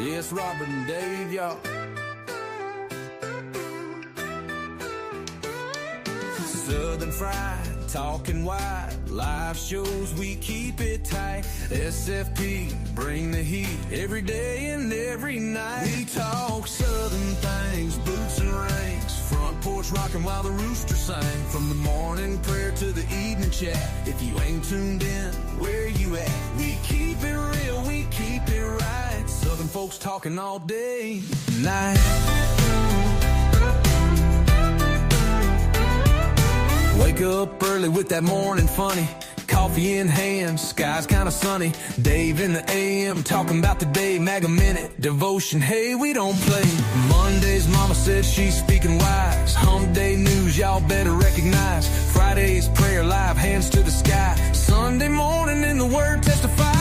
Yes, Robert and Dave, y'all. Southern Fried, talking wide, live shows, we keep it tight. SFP, bring the heat, every day and every night. We talk Southern things, boots and rings, front porch rocking while the rooster sing. From the morning prayer to the evening chat, if you ain't tuned in, where you at? We keep it real, we keep it right. Southern folks talking all day, night. Wake up early with that morning funny, coffee in hand, sky's kinda sunny. Dave in the AM, talking about the day, mag a minute, devotion, hey, we don't play. Mondays, mama said she's speaking wise. Hump day news, y'all better recognize. Fridays, prayer live, hands to the sky. Sunday morning, in the word testify.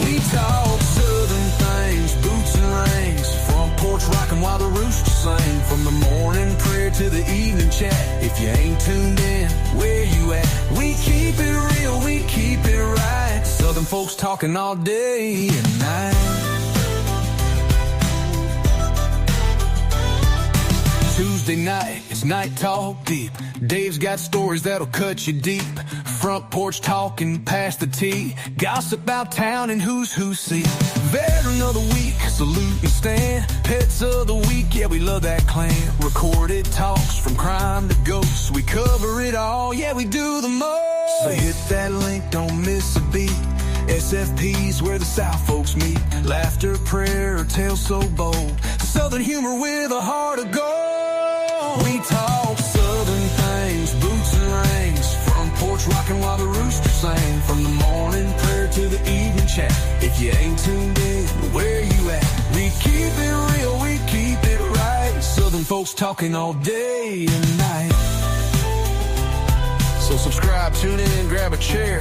We talk Southern things, boots and rings, front porch rocking while the rooster sing. From the morning prayer to the evening chat, if you ain't tuned in, where you at? We keep it real, we keep it right. Southern folks talking all day and night. Tuesday night, it's night talk deep. Dave's got stories that'll cut you deep. Front porch talking past the tea. Gossip about town and who's who see. Veteran of the week, salute and stand. Pets of the week, yeah, we love that clan. Recorded talks from crime to ghosts. We cover it all, yeah, we do the most. So hit that link, don't miss a beat. SFP's where the South folks meet. Laughter, prayer, or tales so bold. Southern humor with a heart of gold. We talk Southern things, boots and rings, front porch rocking while the rooster sing. From the morning prayer to the evening chat, if you ain't tuned in, where you at? We keep it real, we keep it right. Southern folks talking all day and night. So subscribe, tune in, grab a chair.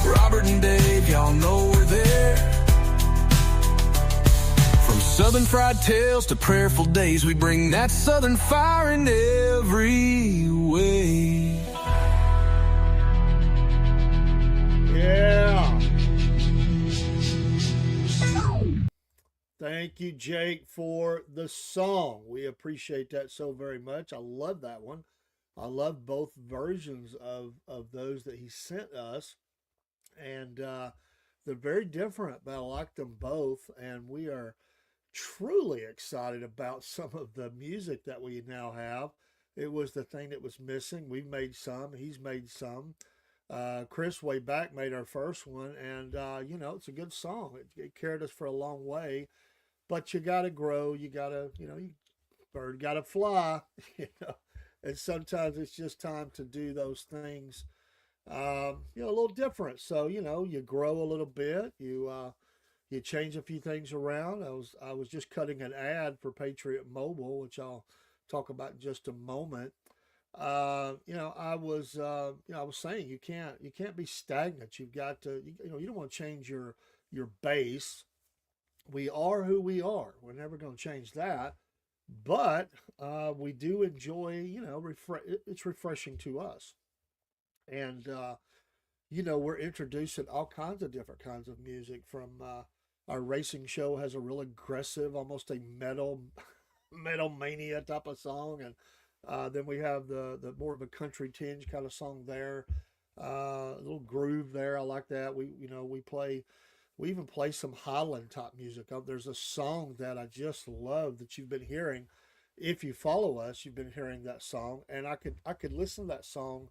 Robert and Dave, y'all know we're there. From Southern fried tales to prayerful days, we bring that Southern fire in every way. Yeah. Thank you, Jake, for the song. We appreciate that so very much. I love that one. I love both versions of those that he sent us. And they're very different, but I like them both. And we are truly excited about some of the music that we now have. It was the thing that was missing. We've made some. He's made some. Chris way back made our first one. And, it's a good song. It carried us for a long way. But you got to grow. You got to, bird got to fly, And sometimes it's just time to do those things a little different. So, you grow a little bit, you change a few things around. I was just cutting an ad for Patriot Mobile, which I'll talk about in just a moment. I was saying you can't be stagnant. You've got to, you don't want to change your base. We are who we are. We're never going to change that. But we do enjoy, it's refreshing to us. And, we're introducing all kinds of different kinds of music from our racing show has a real aggressive, almost a metal mania type of song. And then we have the more of a country tinge kind of song there, a little groove there. I like that. We even play some Highland type music. There's a song that I just love that you've been hearing. If you follow us, you've been hearing that song, and I could listen to that song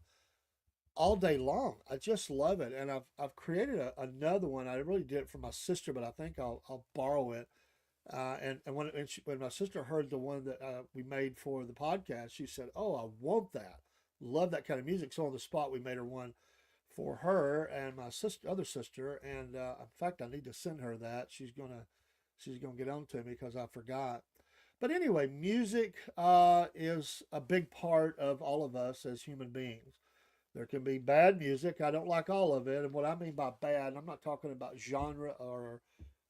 all day long. I just love it, and I've created another one. I really did it for my sister, but I think I'll borrow it. And when my sister heard the one that we made for the podcast, she said, "Oh, I want that. Love that kind of music." So on the spot, we made her one for her and my other sister, and in fact, I need to send her that. She's gonna get on to me because I forgot. But anyway, music is a big part of all of us as human beings. There can be bad music. I don't like all of it. And what I mean by bad, I'm not talking about genre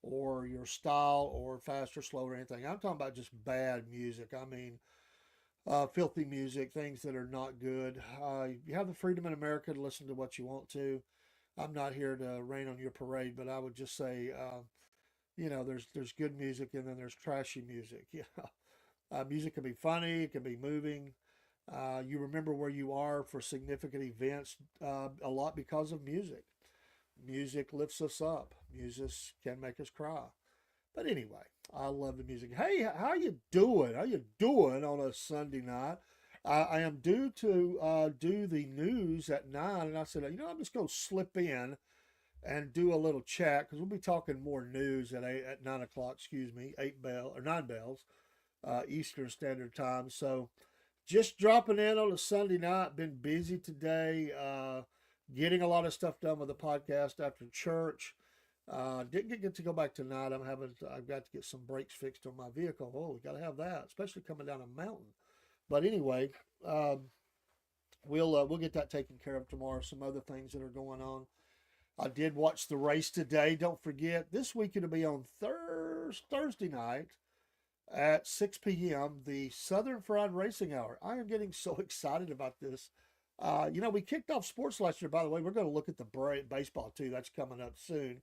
or your style or fast or slow or anything. I'm talking about just bad music. I mean, filthy music, things that are not good. You have the freedom in America to listen to what you want to. I'm not here to rain on your parade, but I would just say there's good music and then there's trashy music. Music can be funny, it can be moving. You remember where you are for significant events a lot because of music. Music lifts us up. Music can make us cry. But anyway, I love the music. Hey, how you doing? How you doing on a Sunday night? I am due to do the news at 9, and I said, I'm just going to slip in and do a little chat because we'll be talking more news at 9 o'clock. Excuse me, 9 bells Eastern Standard Time. So just dropping in on a Sunday night. Been busy today, getting a lot of stuff done with the podcast after church. Didn't get to go back tonight. I've got to get some brakes fixed on my vehicle. Oh, we got to have that, especially coming down a mountain. But anyway, we'll get that taken care of tomorrow. Some other things that are going on. I did watch the race today. Don't forget, this week it'll be on Thursday night at 6 p.m., the Southern Fried Racing Hour. I am getting so excited about this. We kicked off sports last year, by the way. We're going to look at the baseball, too. That's coming up soon.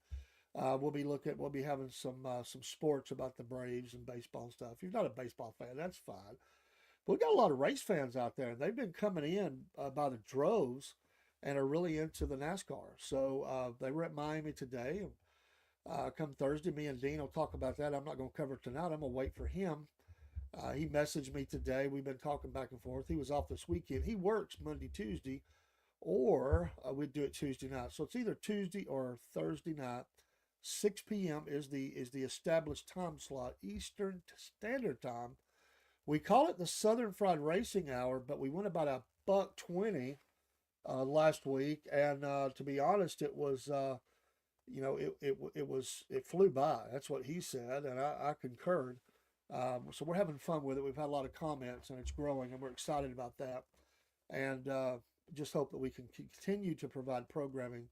We'll be having some sports about the Braves and baseball and stuff. If you're not a baseball fan, that's fine. But we got a lot of race fans out there, and they've been coming in by the droves and are really into the NASCAR. So they were at Miami today. Come Thursday, me and Dean will talk about that. I'm not going to cover it tonight. I'm going to wait for him. He messaged me today. We've been talking back and forth. He was off this weekend. He works Monday, Tuesday, or we'd do it Tuesday night. So it's either Tuesday or Thursday night. 6 p.m. is the established time slot, Eastern Standard Time. We call it the Southern Fried Racing Hour, but we went about $1.20 last week, and to be honest, it was it flew by. That's what he said, and I concurred. So we're having fun with it. We've had a lot of comments, and it's growing, and we're excited about that. And just hope that we can continue to provide programming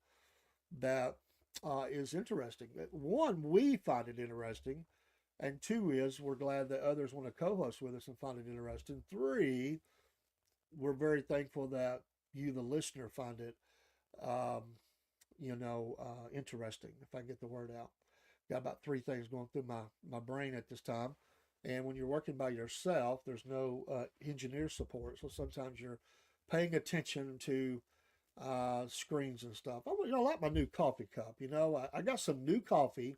that is interesting. One, we find it interesting. And two is we're glad that others want to co-host with us and find it interesting. Three, we're very thankful that you, the listener, find it, interesting, if I can get the word out. Got about three things going through my brain at this time. And when you're working by yourself, there's no engineer support. So sometimes you're paying attention to screens and stuff. I like my new coffee cup. I got some new coffee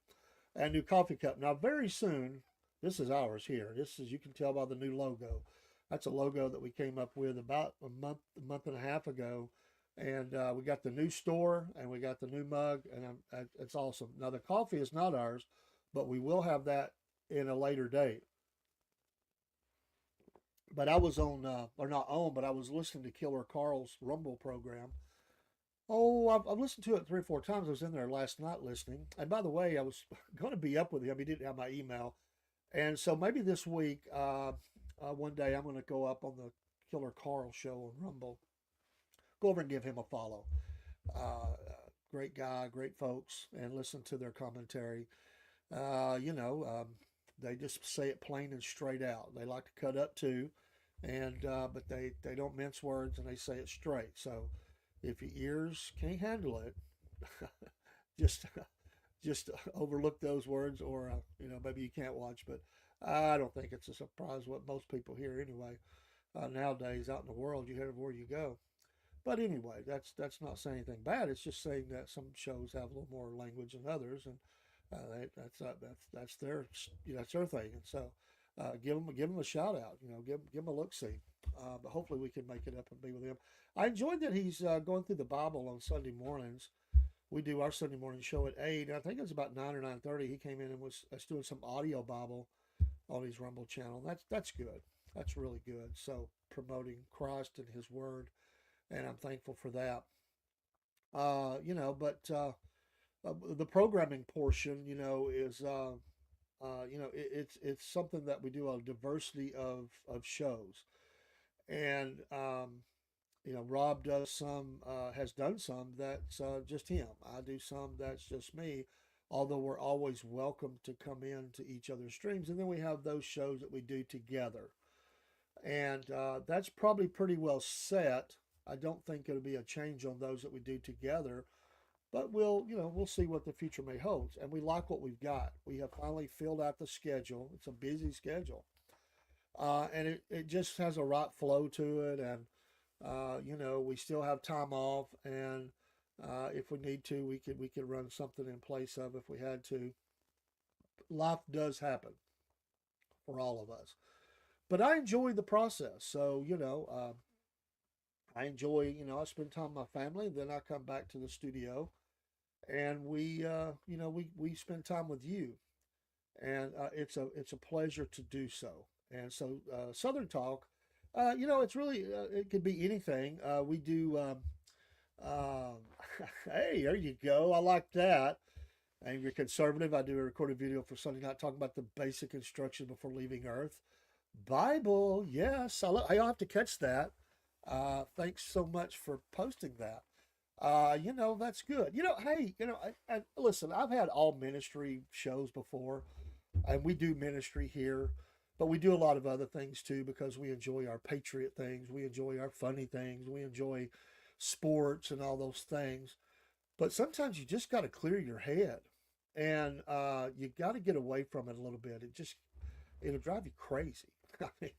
and new coffee cup. Now, very soon, this is ours here. You can tell by the new logo. That's a logo that we came up with about a month and a half ago. And we got the new store and we got the new mug, and it's awesome. Now, the coffee is not ours, but we will have that in a later date. But I was but I was listening to Killer Carl's Rumble program. Oh, I've listened to it 3 or 4 times. I was in there last night listening. And by the way, I was going to be up with him. He didn't have my email. And so maybe this week, one day, I'm going to go up on the Killer Carl show on Rumble. Go over and give him a follow. Great guy, great folks, and listen to their commentary. They just say it plain and straight out. They like to cut up too, but they don't mince words and they say it straight. So if your ears can't handle it, just overlook those words, or maybe you can't watch. But I don't think it's a surprise what most people hear anyway. Nowadays, out in the world, you hear it where you go. But anyway, that's not saying anything bad. It's just saying that some shows have a little more language than others, and that's their thing. And so give them a shout out. Give them a look see. But hopefully we can make it up and be with him. I enjoyed that he's going through the Bible on Sunday mornings. We do our Sunday morning show at 8. I think it was about 9 or 9:30. He came in and was doing some audio Bible on his Rumble channel. That's good. That's really good. So promoting Christ and His Word, and I'm thankful for that. The programming portion, is it's something that we do a diversity of shows, and Rob does some, has done some that's just him. I do some that's just me. Although we're always welcome to come in to each other's streams, and then we have those shows that we do together, and that's probably pretty well set. I don't think it'll be a change on those that we do together. but we'll see what the future may hold. And we like what we've got. We have finally filled out the schedule. It's a busy schedule, and it just has a right flow to it. And we still have time off, and if we need to, we could run something in place of if we had to. Life does happen for all of us, but I enjoy the process. So I enjoy, I spend time with my family, then I come back to the studio, and we spend time with you, and it's a pleasure to do so. And so Southern Talk, it's really it could be anything. We do. Um, hey, there you go. I like that. Angry Conservative. I do a recorded video for Sunday night talking about the basic instruction before leaving Earth. Bible, yes. I'll have to catch that. Thanks so much for posting that. That's good. Hey, listen, I've had all ministry shows before, and we do ministry here, but we do a lot of other things too because we enjoy our patriot things, we enjoy our funny things, we enjoy sports and all those things. But sometimes you just got to clear your head, and you got to get away from it a little bit. It'll drive you crazy. I mean,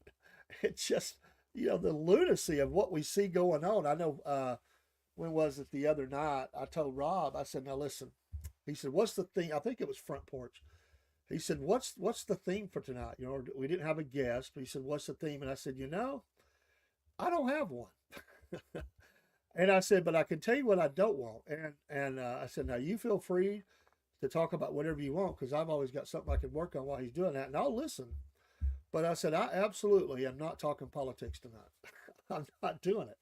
it's just the lunacy of what we see going on. I know. When was it the other night? I told Rob. I said, "Now listen." He said, "What's the theme?" I think it was Front Porch. He said, "What's the theme for tonight?" We didn't have a guest, but he said, "What's the theme?" And I said, I don't have one. And I said, "But I can tell you what I don't want." And I said, "Now you feel free to talk about whatever you want because I've always got something I can work on while he's doing that, and I'll listen." But I said, "I absolutely am not talking politics tonight. I'm not doing it."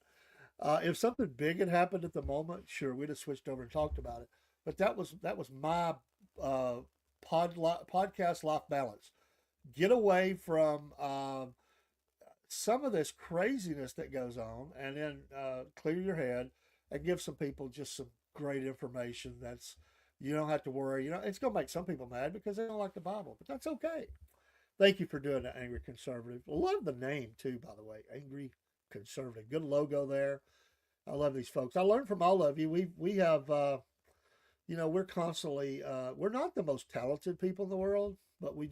If something big had happened at the moment, sure, we'd have switched over and talked about it. But that was my uh, podcast life balance. Get away from some of this craziness that goes on, and then clear your head and give some people just some great information. That's you don't have to worry. It's gonna make some people mad because they don't like the Bible, but that's okay. Thank you for doing that, Angry Conservative. Love the name too, by the way, Angry Conservative. Good logo there. I love these folks. I learn from all of you. We have we're constantly we're not the most talented people in the world, but we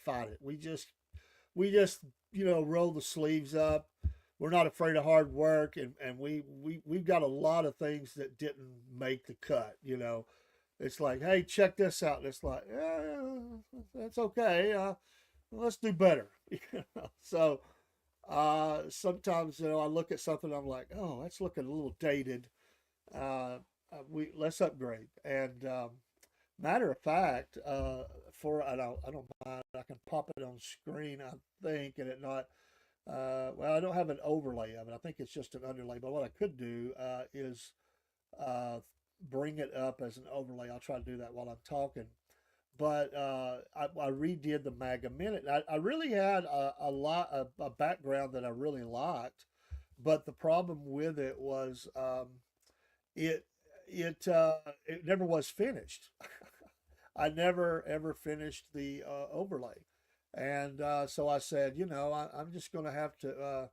fight it. We just roll the sleeves up. We're not afraid of hard work, and we've got a lot of things that didn't make the cut. It's like, hey, check this out. And it's like, that's okay. Let's do better. So sometimes I look at something, I'm like, oh, that's looking a little dated. Let's upgrade. And matter of fact, I don't mind. I can pop it on screen, I think, and it not. Well, I don't have an overlay of it. I think it's just an underlay. But what I could do is uh, bring it up as an overlay. I'll try to do that while I'm talking. But I redid the MAGA minute. I really had a background that I really liked, but the problem with it was it it never was finished. I never ever finished the overlay, and so I said, I'm just going to have to.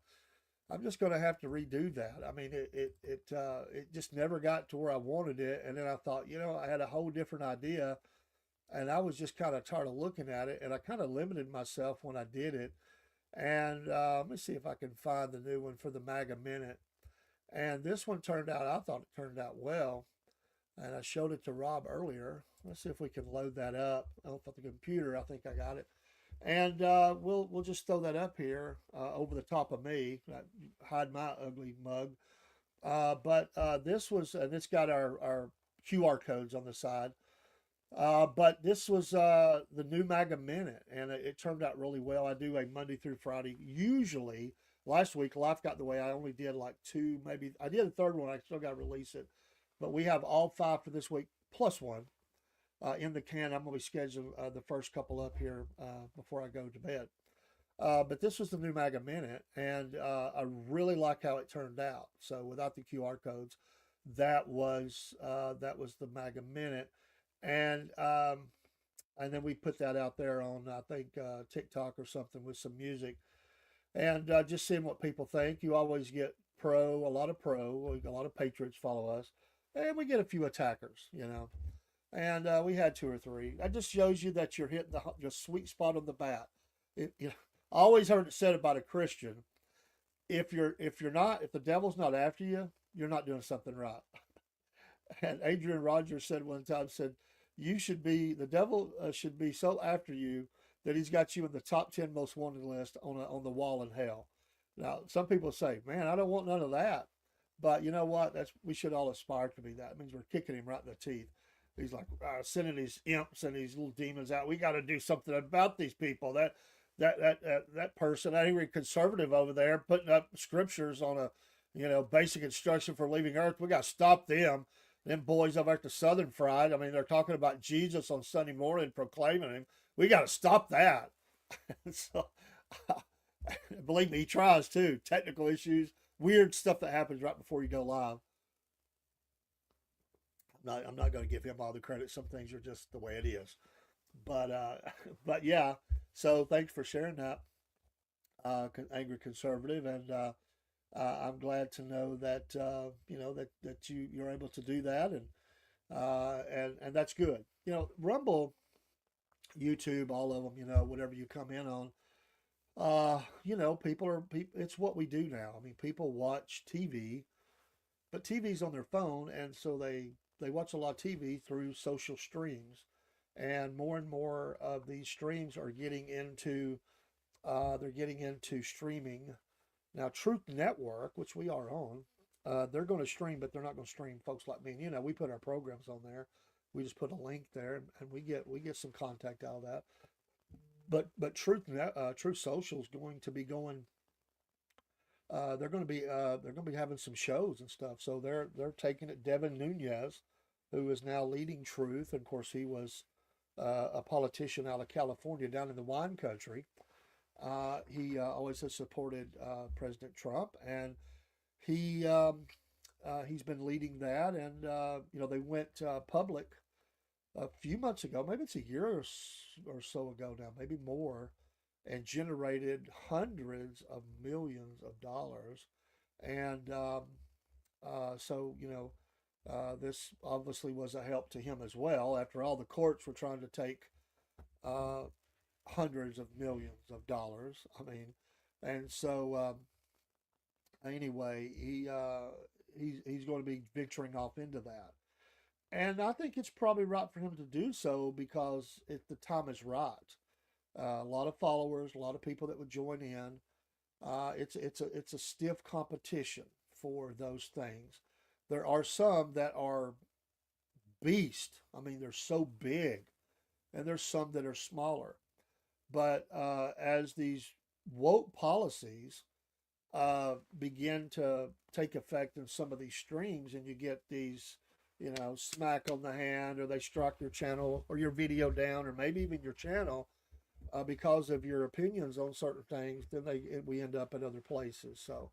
I'm just going to have to redo that. I mean, it just never got to where I wanted it, and then I thought, I had a whole different idea, and I was just kind of tired of looking at it, and I kind of limited myself when I did it. And let me see if I can find the new one for the MAGA minute. And this one turned out, I thought it turned out well, and I showed it to Rob earlier. Let's see if we can load that up. Oh, for the computer, I think I got it. And we'll just throw that up here over the top of me. Hide my ugly mug. But this was, and it's got our QR codes on the side. But this was the new MAGA Minute, and it turned out really well. I do a Monday through Friday. Usually, last week, life got in the way. I only did like two, maybe. I did a third one. I still got to release it. But we have all five for this week, plus one in the can. I'm going to be scheduling the first couple up here before I go to bed. But this was the new MAGA Minute, and I really like how it turned out. So without the QR codes, that was the MAGA Minute, and then we put that out there on I think TikTok or something with some music, and just seeing what people think. You always get a lot of pro, a lot of patriots follow us, and we get a few attackers, you know. And we had two or three. That just shows you that you're hitting the sweet spot on the bat. You know, I always heard it said about a Christian: if the devil's not after you, you're not doing something right. And Adrian Rogers said one time, said, the devil should be so after you that he's got you in the top 10 most wanted list on the wall in hell. Now, some people say, man, I don't want none of that. But you know what? We should all aspire to be that. It means we're kicking him right in the teeth. He's like sending these imps and these little demons out. We got to do something about these people. That person, that angry conservative over there, putting up scriptures on a, basic instruction for leaving Earth. We got to stop them. Them boys over at the Southern Fried. I mean, they're talking about Jesus on Sunday morning, proclaiming him. We got to stop that. So, believe me, he tries too. Technical issues, weird stuff that happens right before you go live. I'm not going to give him all the credit. Some things are just the way it is. But yeah. So thanks for sharing that, angry conservative, and I'm glad to know that that you're able to do that, and that's good. Rumble, YouTube, all of them. Whatever you come in on, people. It's what we do now. I mean, people watch TV, but TV's on their phone, and so they watch a lot of TV through social streams, and more of these streams are getting into streaming. Now, Truth Network, which we are on, they're going to stream, but they're not going to stream folks like me. And, we put our programs on there. We just put a link there, and we get some contact out of that. But Truth Social is going to be going. They're going to be having some shows and stuff. So they're taking it. Devin Nunez, who is now leading Truth, and of course he was a politician out of California down in the wine country. He always has supported President Trump, and he's been leading that. And they went public a few months ago, maybe it's a year or so ago now, maybe more, and generated hundreds of millions of dollars. And so this obviously was a help to him as well. After all, the courts were trying to take hundreds of millions of dollars. I mean, and so anyway, he's going to be venturing off into that, and I think it's probably right for him to do so because the time is right. A lot of followers, a lot of people that would join in. It's a stiff competition for those things. There are some that are beast. I mean, they're so big, and there's some that are smaller. But as these woke policies begin to take effect in some of these streams, and you get these, smack on the hand, or they strike your channel or your video down, or maybe even your channel because of your opinions on certain things, then we end up in other places. So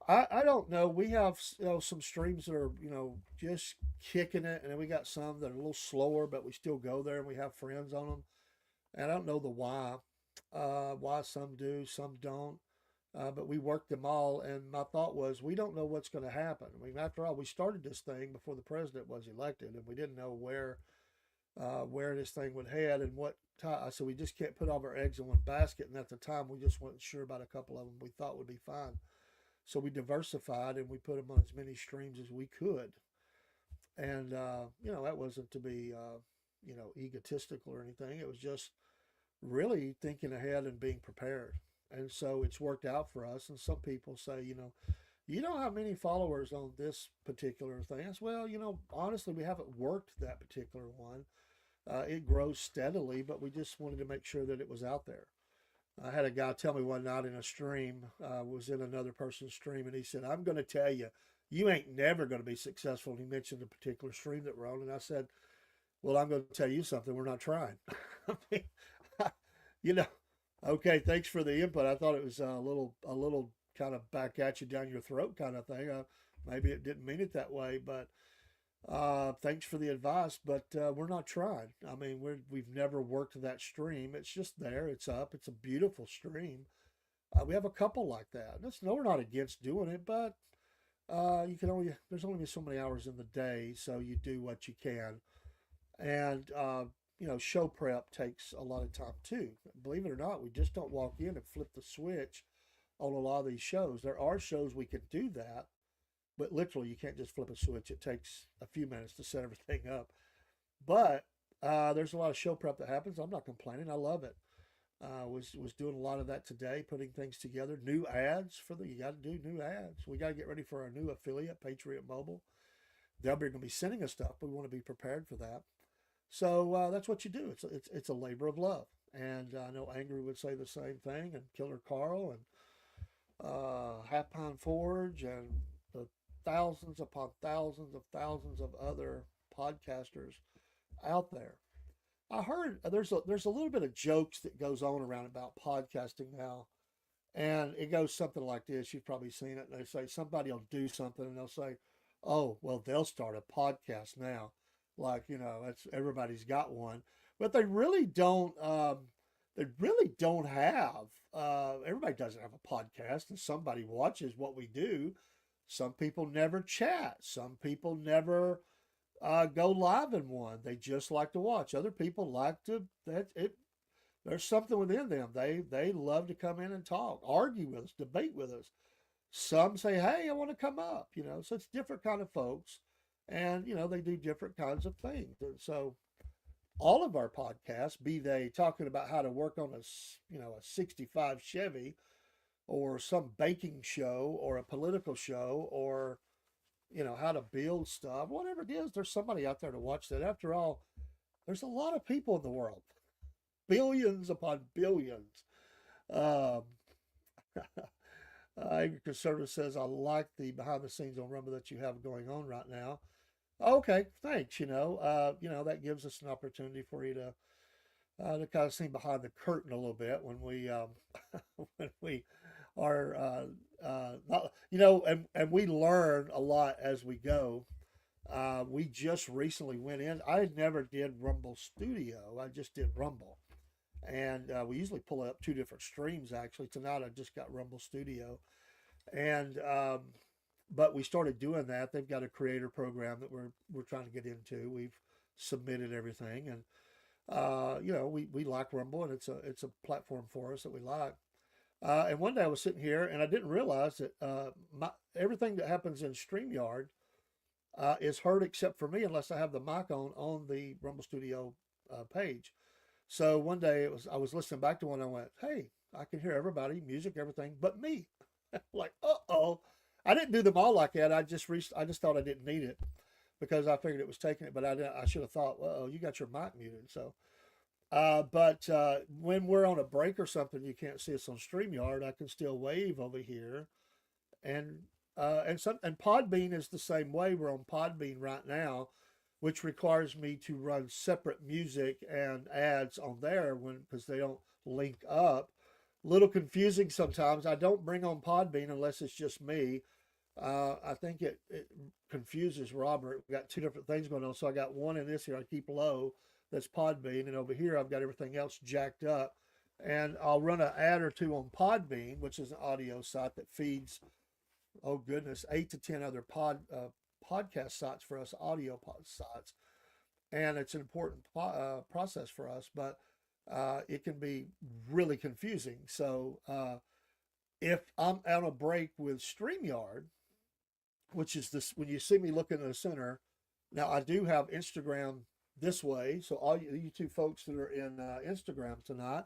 I don't know. We have some streams that are just kicking it, and then we got some that are a little slower, but we still go there and we have friends on them. And I don't know the why some do, some don't. But we worked them all, and my thought was, we don't know what's going to happen. I mean, after all, we started this thing before the president was elected, and we didn't know where this thing would head and what time. So we just can't put all of our eggs in one basket. And at the time, we just weren't sure about a couple of them we thought would be fine. So we diversified, and we put them on as many streams as we could. And, that wasn't to be, egotistical or anything. It was just really thinking ahead and being prepared. And so it's worked out for us. And some people say, you don't have many followers on this particular thing. I said, well, honestly, we haven't worked that particular one. It grows steadily, but we just wanted to make sure that it was out there. I had a guy tell me one night in a stream, was in another person's stream, and he said, I'm going to tell you, you ain't never going to be successful. And he mentioned a particular stream that we're on. And I said, well, I'm going to tell you something. We're not trying. I mean, okay, thanks for the input. I thought it was a little kind of back at you down your throat kind of thing. Maybe it didn't mean it that way, but thanks for the advice. But we're not trying. I mean, we've never worked that stream. It's just there. It's up. It's a beautiful stream. We have a couple like that. We're not against doing it, but there's only so many hours in the day, so you do what you can. And, show prep takes a lot of time too. Believe it or not, we just don't walk in and flip the switch on a lot of these shows. There are shows we can do that, but literally you can't just flip a switch. It takes a few minutes to set everything up. But there's a lot of show prep that happens. I'm not complaining. I love it. Was doing a lot of that today, putting things together. New ads you got to do new ads. We got to get ready for our new affiliate, Patriot Mobile. They'll be going to be sending us stuff, but we want to be prepared for that. So that's what you do. It's a labor of love, and I know Angry would say the same thing, and Killer Carl, and Half Pound Forge, and the thousands upon thousands of other podcasters out there. I heard there's a little bit of jokes that goes on around about podcasting now, and it goes something like this. You've probably seen it. And they say somebody will do something, and they'll say, "Oh, well, they'll start a podcast now." Like that's everybody's got one, but they really don't. They really don't have. Everybody doesn't have a podcast, and somebody watches what we do. Some people never chat. Some people never go live in one. They just like to watch. Other people like to. That it. There's something within them. They love to come in and talk, argue with us, debate with us. Some say, "Hey, I want to come up." So it's different kind of folks, and they do different kinds of things. And so all of our podcasts, be they talking about how to work on a '65 Chevy, or some baking show, or a political show, or how to build stuff, whatever it is, there's somebody out there to watch that. After all, there's a lot of people in the world, billions upon billions. Um, Angry Conservative says, I like the behind the scenes on Rumble that you have going on right now. Okay, thanks. That gives us an opportunity for you to kind of see behind the curtain a little bit when we when we are not, and we learn a lot as we go. We just recently went in. I never did Rumble Studio. I just did Rumble, and we usually pull up two different streams. Actually, tonight I just got Rumble Studio, and but we started doing that. They've got a creator program that we're trying to get into. We've submitted everything, and we like Rumble, and it's a platform for us that we like. And one day I was sitting here, and I didn't realize that everything that happens in StreamYard is heard except for me, unless I have the mic on the Rumble Studio page. So one day I was listening back to one, and I went, "Hey, I can hear everybody, music, everything, but me." Like, uh-oh. I didn't do them all like that. I just thought I didn't need it because I figured it was taking it, but I should have thought, "Uh-oh, you got your mic muted." So, but when we're on a break or something, you can't see us on StreamYard. I can still wave over here, and Podbean is the same way. We're on Podbean right now, which requires me to run separate music and ads on there because they don't link up. Little confusing sometimes. I don't bring on Podbean unless it's just me. I think it confuses Robert. We got two different things going on. So I got one in this here I keep low, that's Podbean, and over here I've got everything else jacked up. And I'll run an ad or two on Podbean, which is an audio site that feeds, oh goodness, 8 to 10 other podcast sites for us, audio sites. And it's an important process for us, but it can be really confusing. So if I'm on a break with StreamYard, which is this, when you see me looking in the center, now I do have Instagram this way. So all you two folks that are in Instagram tonight,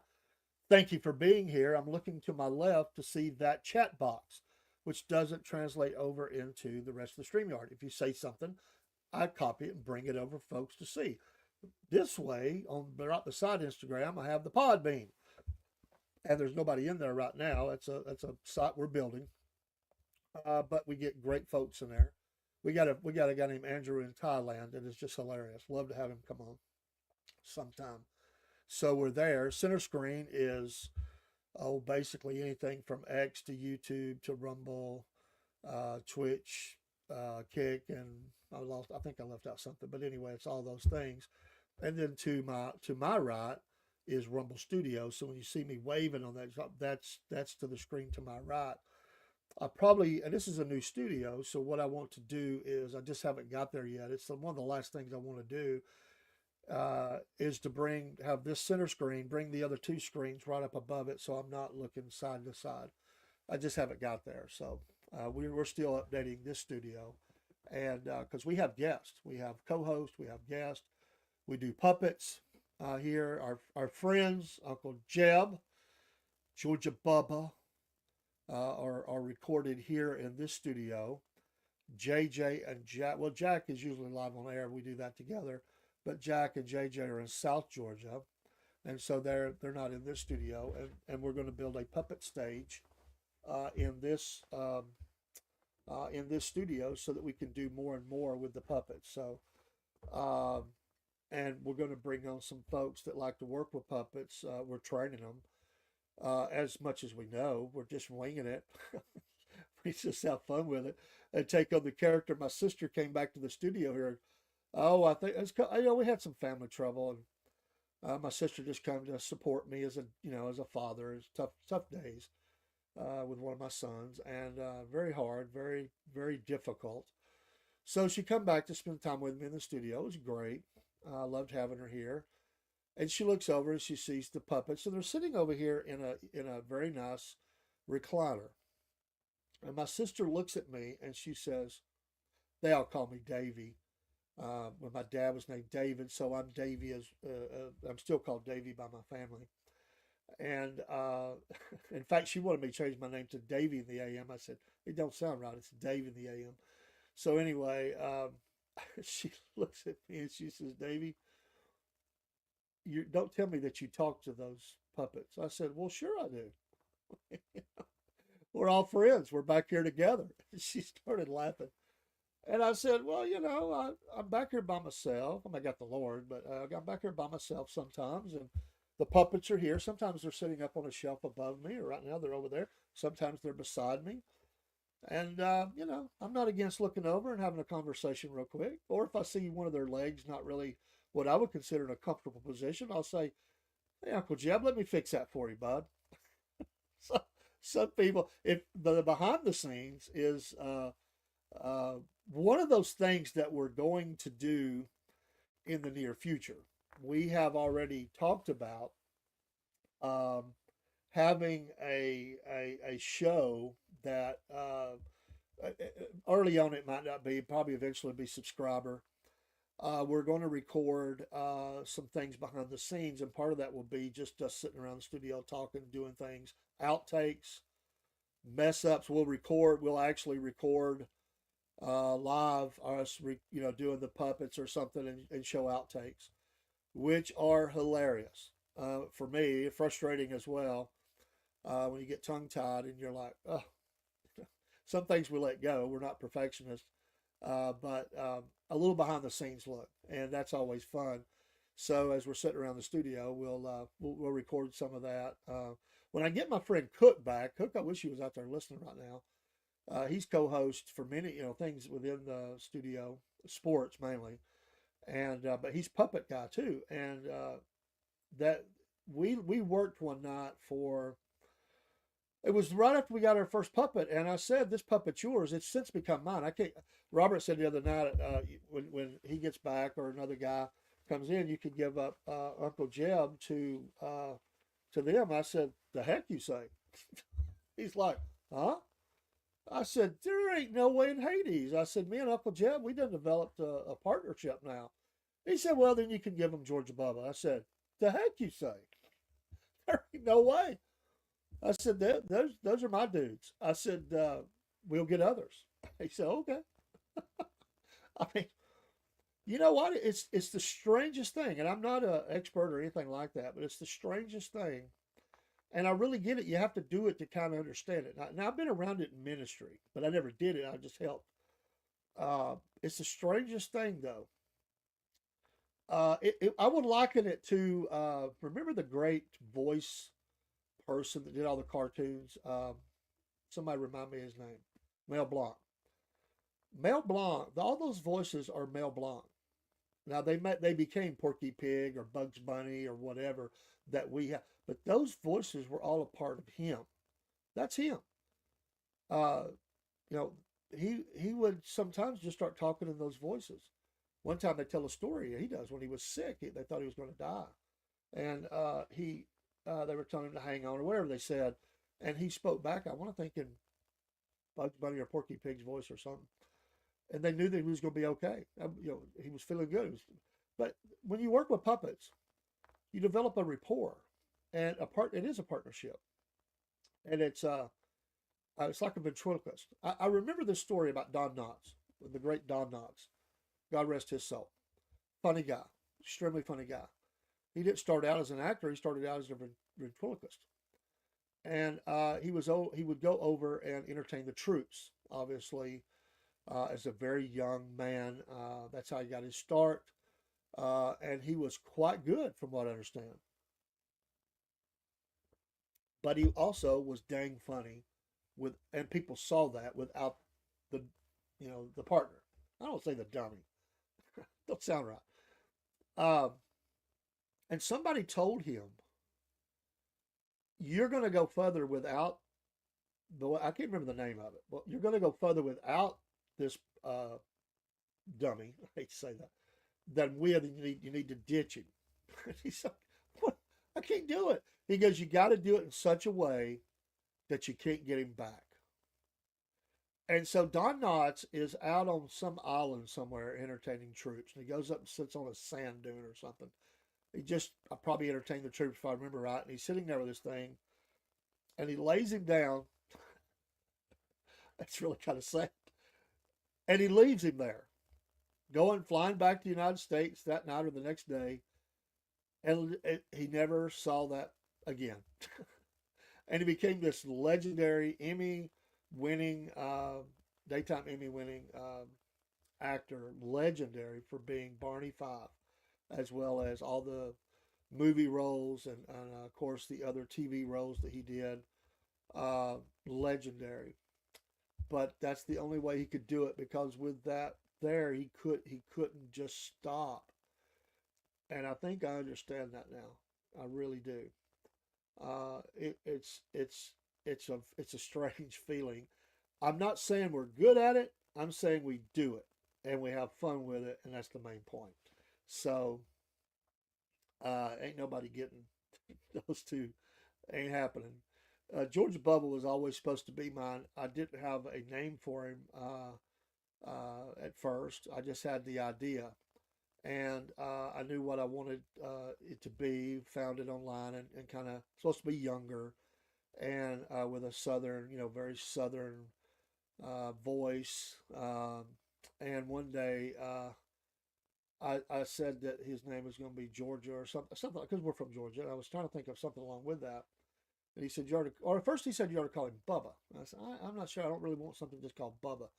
thank you for being here. I'm looking to my left to see that chat box, which doesn't translate over into the rest of the StreamYard. If you say something, I copy it and bring it over for folks to see. This way, on right beside Instagram, I have the Podbean, and there's nobody in there right now. That's a site we're building, but we get great folks in there. We got a guy named Andrew in Thailand that is just hilarious. Love to have him come on sometime. So we're there. Center screen is basically anything from X to YouTube to Rumble, Twitch, Kick, and I think I left out something, but anyway, it's all those things. And then to my right is Rumble Studio. So when you see me waving on that, that's to the screen to my right. I probably, and this is a new studio, so what I want to do is, I just haven't got there yet. It's one of the last things I want to do, is to have this center screen, bring the other two screens right up above it, so I'm not looking side to side. I just haven't got there, so we're still updating this studio, and because we have guests, we have co-hosts, we have guests, we do puppets here. Our friends, Uncle Jeb, Georgia Bubba, are recorded here in this studio. JJ and Jack. Well, Jack is usually live on air. We do that together. But Jack and JJ are in South Georgia, and so they're not in this studio. And we're going to build a puppet stage in this studio so that we can do more and more with the puppets. So, and we're going to bring on some folks that like to work with puppets. We're training them as much as we know. We're just winging it. We just have fun with it and take on the character. My sister came back to the studio here. Oh, I think it's, we had some family trouble, and my sister just came to support me as a father. It's tough days with one of my sons, and very hard, very very difficult. So she come back to spend time with me in the studio. It was great. I loved having her here. And she looks over and she sees the puppets, and they're sitting over here in a very nice recliner. And my sister looks at me and she says, they all call me Davy. When my dad was named David, so I'm Davy, as I'm still called Davy by my family. And in fact, she wanted me to change my name to Davy in the AM. I said, it don't sound right. It's Dave in the AM. So anyway, she looks at me and she says, Davy, you don't tell me that you talk to those puppets. I said, well, sure I do. We're all friends. We're back here together. She started laughing. And I said, well, I'm back here by myself. I mean, I got the Lord, but I'm back here by myself sometimes. And the puppets are here. Sometimes they're sitting up on a shelf above me, or right now they're over there. Sometimes they're beside me. And, I'm not against looking over and having a conversation real quick. Or if I see one of their legs not really what I would consider in a comfortable position, I'll say, hey, Uncle Jeb, let me fix that for you, bud. So, some people, if the behind the scenes is one of those things that we're going to do in the near future. We have already talked about having a show that early on it might not be, probably eventually be subscriber. We're going to record some things behind the scenes, and part of that will be just us sitting around the studio talking, doing things, outtakes, mess ups. We'll actually record live, us doing the puppets or something, and show outtakes, which are hilarious. For me, frustrating as well, when you get tongue tied and you're like, oh, some things we let go. We're not perfectionists, but a little behind the scenes look, and that's always fun. So as we're sitting around the studio, we'll record some of that. When I get my friend Cook back, Cook, I wish he was out there listening right now. He's co-host for many things within the studio, sports mainly, and but he's puppet guy too. And that we worked one night for. It was right after we got our first puppet, and I said, "This puppet's yours." It's since become mine. I can't. Robert said the other night, when he gets back or another guy comes in, you can give up Uncle Jeb to them. I said, "The heck you say?" He's like, "Huh?" I said, there ain't no way in Hades. I said, me and Uncle Jeb, we done developed a partnership now. He said, well, then you can give him Georgia Bubba. I said, the heck you say? There ain't no way. I said, those are my dudes. I said, we'll get others. He said, okay. I mean, you know what? It's the strangest thing, and I'm not an expert or anything like that, but it's the strangest thing. And I really get it. You have to do it to kind of understand it. Now I've been around it in ministry, but I never did it. I just helped. It's the strangest thing, though. I would liken it to remember the great voice person that did all the cartoons? Somebody remind me his name. Mel Blanc. Mel Blanc. All those voices are Mel Blanc. Now they became Porky Pig or Bugs Bunny or whatever that we have, but those voices were all a part of him. That's him. uh, you know, he would sometimes just start talking in those voices. One time they tell a story he does when he was sick. They thought he was going to die, and they were telling him to hang on or whatever they said, and he spoke back. I want to think in Bugs Bunny or Porky Pig's voice or something, and they knew that he was going to be okay. He was feeling good. But when you work with puppets, you develop a rapport, and it is a partnership, and it's like a ventriloquist. I remember this story about Don Knotts, the great Don Knotts. God rest his soul. Funny guy, extremely funny guy. He didn't start out as an actor. He started out as a ventriloquist, and he would go over and entertain the troops. Obviously, as a very young man, that's how he got his start, and he was quite good, from what I understand. But he also was dang funny, and people saw that without the, the partner. I don't say the dummy. Don't sound right. Um, and somebody told him, "You're going to go further without I can't remember the name of it. But you're going to go further without this dummy. I hate to say that. Than with, and you need to ditch him." He's like, "What? I can't do it." He goes, "You got to do it in such a way that you can't get him back." And so Don Knotts is out on some island somewhere entertaining troops, and he goes up and sits on a sand dune or something. He just probably entertained the troops if I remember right. And he's sitting there with this thing, and he lays him down. That's really kind of sad. And he leaves him there, flying back to the United States that night or the next day, and he never saw that again. And he became this legendary daytime Emmy winning actor, legendary for being Barney Fife, as well as all the movie roles and of course the other TV roles that he did. Legendary, but that's the only way he could do it, because with that there he couldn't just stop. And I think I understand that now. I really do. It's a strange feeling. I'm not saying we're good at it. I'm saying we do it and we have fun with it, and that's the main point. So ain't nobody getting those two. Ain't happening. George Bubba was always supposed to be mine. I didn't have a name for him at first. I just had the idea, and I knew what I wanted it to be. Found it online, and kind of supposed to be younger, and with a southern, very southern voice. And one day, I said that his name was going to be Georgia or something, because we're from Georgia. And I was trying to think of something along with that. And he said, or at first he said you ought to call him Bubba. And I said, I'm not sure. I don't really want something just called Bubba.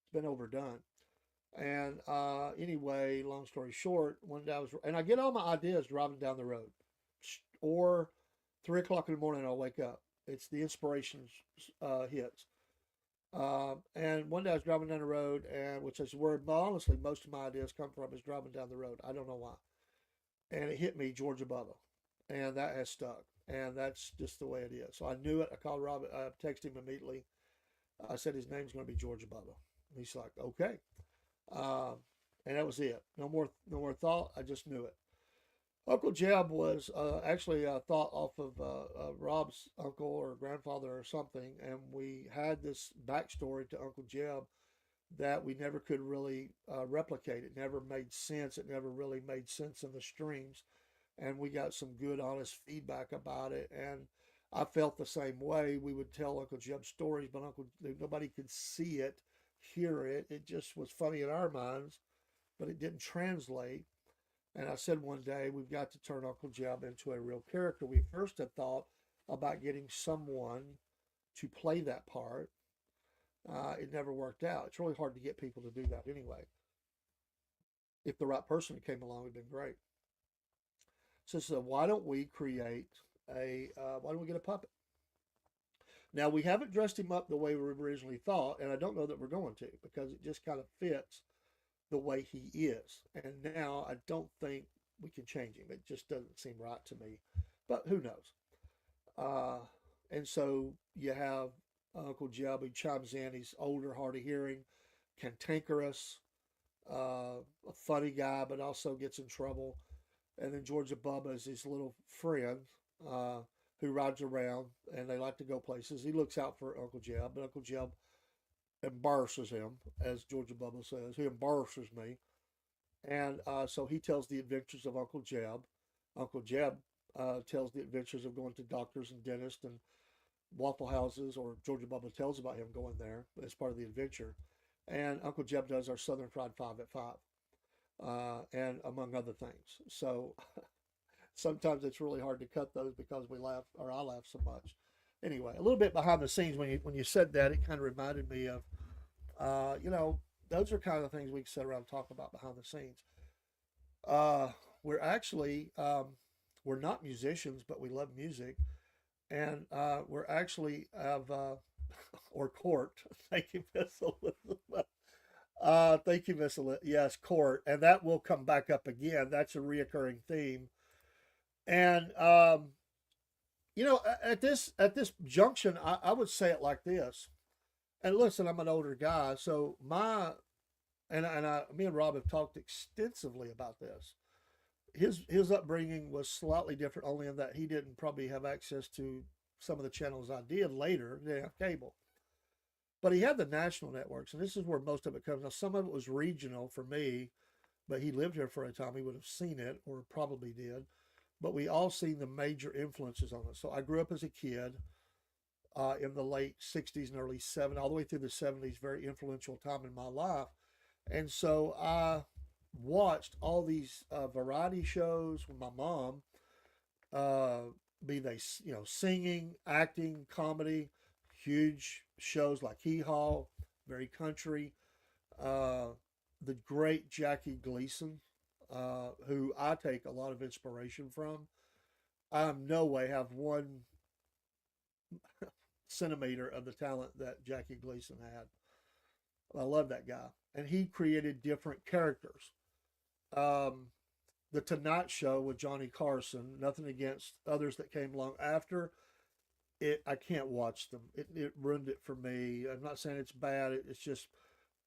It's been overdone. And anyway, long story short, one day I get all my ideas driving down the road, or 3 o'clock in the morning I'll wake up. It's the inspiration hits. And one day I was driving down the road, and which is where honestly most of my ideas come from, is driving down the road. I don't know why. And it hit me, Georgia Bubba, and that has stuck. And that's just the way it is. So I knew it. I called Rob. I texted him immediately. I said his name's going to be Georgia Bubba. And he's like, okay. And that was it. No more thought. I just knew it. Uncle Jeb was actually thought off of Rob's uncle or grandfather or something, and we had this backstory to Uncle Jeb that we never could really replicate. It never made sense. It never really made sense in the streams, and we got some good, honest feedback about it. And I felt the same way. We would tell Uncle Jeb stories, but nobody could see it, hear it. It just was funny in our minds, but it didn't translate. And I said one day, we've got to turn Uncle Jeb into a real character. We first had thought about getting someone to play that part. It never worked out. It's really hard to get people to do that anyway. If the right person came along, it'd been great. So why don't we why don't we get a puppet? Now, we haven't dressed him up the way we originally thought, and I don't know that we're going to, because it just kind of fits the way he is. And now I don't think we can change him. It just doesn't seem right to me. But who knows? And so you have Uncle Jeb. He chimes in. He's older, hard of hearing, cantankerous, a funny guy, but also gets in trouble. And then Georgia Bubba is his little friend uh, who rides around, and they like to go places. He looks out for Uncle Jeb, but Uncle Jeb embarrasses him, as Georgia Bubba says. He embarrasses me. And so he tells the adventures of Uncle Jeb. Uncle Jeb tells the adventures of going to doctors and dentists and Waffle Houses, or Georgia Bubba tells about him going there as part of the adventure. And Uncle Jeb does our Southern Fried 5 at 5, and among other things. So sometimes it's really hard to cut those because we laugh, or I laugh so much. Anyway, a little bit behind the scenes, when you said that, it kind of reminded me of, those are kind of the things we can sit around and talk about behind the scenes. We're actually, we're not musicians, but we love music. And we're actually have, or court. Thank you, Miss Elizabeth. Thank you, Miss Elizabeth. Yes, court. And that will come back up again. That's a reoccurring theme. And, at this junction, I would say it like this. And listen, I'm an older guy, so me and Rob have talked extensively about this. His upbringing was slightly different, only in that he didn't probably have access to some of the channels I did later. They didn't have cable, but he had the national networks, and this is where most of it comes. Now, some of it was regional for me, but he lived here for a time. He would have seen it, or probably did. But we all seen the major influences on it. So I grew up as a kid in the late 60s and early 70s, all the way through the 70s, very influential time in my life. And so I watched all these variety shows with my mom, be they, singing, acting, comedy, huge shows like Hee Haw, very country. The great Jackie Gleason, who I take a lot of inspiration from. I in no way have one centimeter of the talent that Jackie Gleason had. I love that guy. And he created different characters. The Tonight Show with Johnny Carson, nothing against others that came along after it. I can't watch them. It ruined it for me. I'm not saying it's bad. It's just,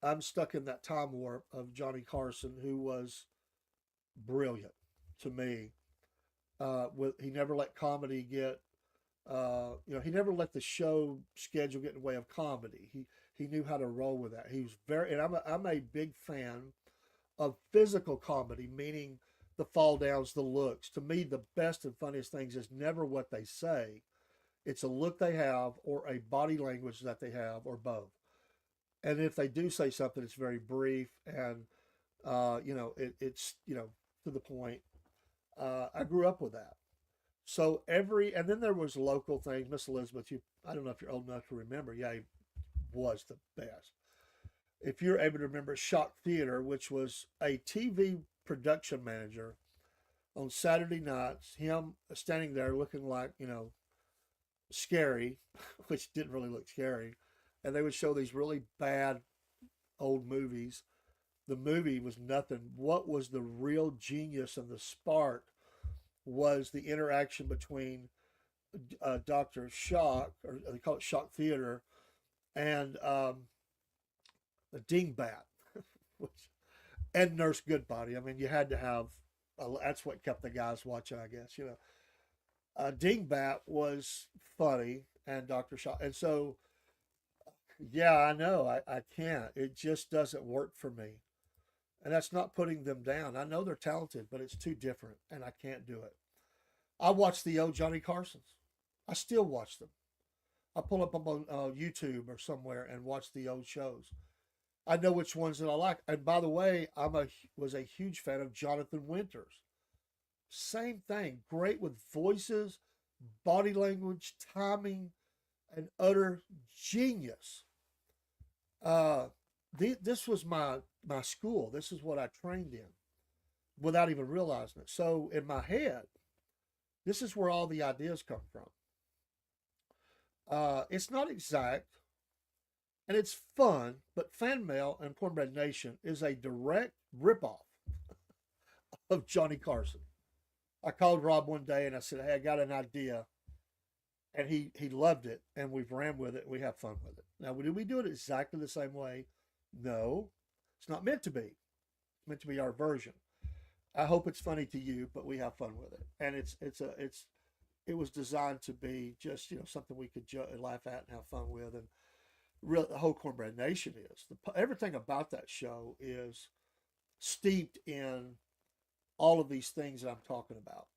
I'm stuck in that time warp of Johnny Carson, who was brilliant to me. He never let comedy get, he never let the show schedule get in the way of comedy. He knew how to roll with that. He was and I'm a big fan of physical comedy, meaning the fall downs, the looks. To me, the best and funniest things is never what they say. It's a look they have, or a body language that they have, or both. And if they do say something, it's very brief, and it's to the point. I grew up with that. So and then there was local things. Miss Elizabeth, I don't know if you're old enough to remember. Yeah, he was the best. If you're able to remember Shock Theater, which was a TV production manager on Saturday nights, him standing there looking like, scary, which didn't really look scary. And they would show these really bad old movies. The movie was nothing. What was the real genius and the spark was the interaction between Dr. Shock, or they call it Shock Theater, and a dingbat, and Nurse Goodbody. I mean, you had to have, that's what kept the guys watching, I guess, Dingbat was funny, and Dr. Shock. And so, yeah, I know, I can't. It just doesn't work for me. And that's not putting them down. I know they're talented, but it's too different, and I can't do it. I watch the old Johnny Carsons. I still watch them. I pull up on YouTube or somewhere and watch the old shows. I know which ones that I like. And by the way, was a huge fan of Jonathan Winters. Same thing. Great with voices, body language, timing, and utter genius. This was my school. This is what I trained in without even realizing it. So in my head, this is where all the ideas come from. It's not exact, and it's fun, but Fan Mail and Cornbread Nation is a direct ripoff of Johnny Carson. I called Rob one day and I said, "Hey, I got an idea." and he loved it, and we've ran with it, and we have fun with it. Now, do we do it exactly the same way? No, it's not meant to be. It's meant to be our version. I hope it's funny to you, but we have fun with it, and it was designed to be just something we could laugh at and have fun with, and really the whole Cornbread Nation is everything about that show is steeped in all of these things that I'm talking about.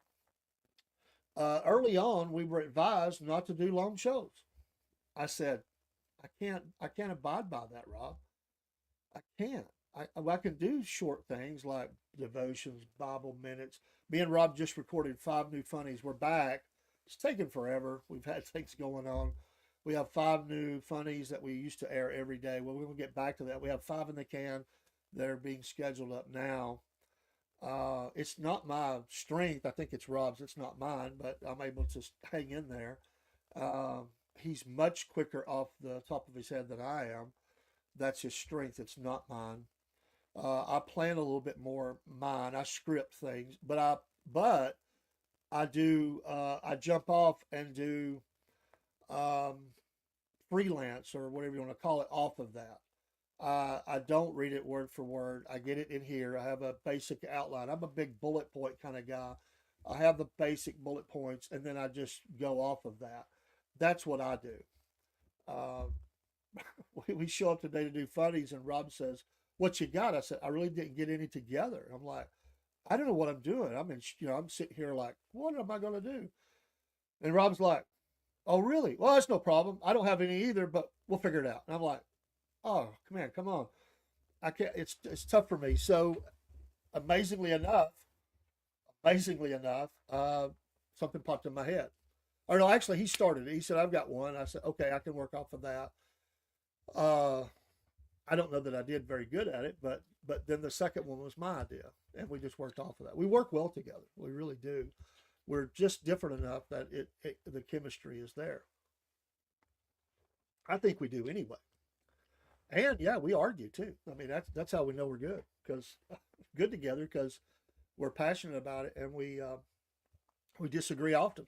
Early on, we were advised not to do long shows. I said, I can't abide by that, Rob. I can't. I can do short things like devotions, Bible minutes. Me and Rob just recorded 5 new funnies. We're back. It's taken forever. We've had things going on. We have 5 new funnies that we used to air every day. Well, we're going to get back to that. We have 5 in the can that are being scheduled up now. It's not my strength. I think it's Rob's. It's not mine, but I'm able to hang in there. He's much quicker off the top of his head than I am. That's his strength. It's not mine. I plan a little bit more mine. I script things, but I do. I jump off and do freelance or whatever you want to call it off of that. I don't read it word for word. I get it in here. I have a basic outline. I'm a big bullet point kind of guy. I have the basic bullet points, and then I just go off of that. That's what I do. We show up today to do funnies, and Rob says, "What you got?" I said, "I really didn't get any together." I'm like, "I don't know what I'm doing." I'm sitting here like, "What am I going to do?" And Rob's like, "Oh, really? Well, that's no problem. I don't have any either, but we'll figure it out." And I'm like, "Oh, come on. I can't. It's tough for me." So, amazingly enough, something popped in my head. Or no, actually, he started it. He said, "I've got one." I said, "Okay, I can work off of that." I don't know that I did very good at it, but then the second one was my idea, and we just worked off of that. We work well together. We really do. We're just different enough that the chemistry is there. I think we do anyway. And yeah, we argue too. I mean, that's how we know we're good, because good together, because we're passionate about it, and we disagree often,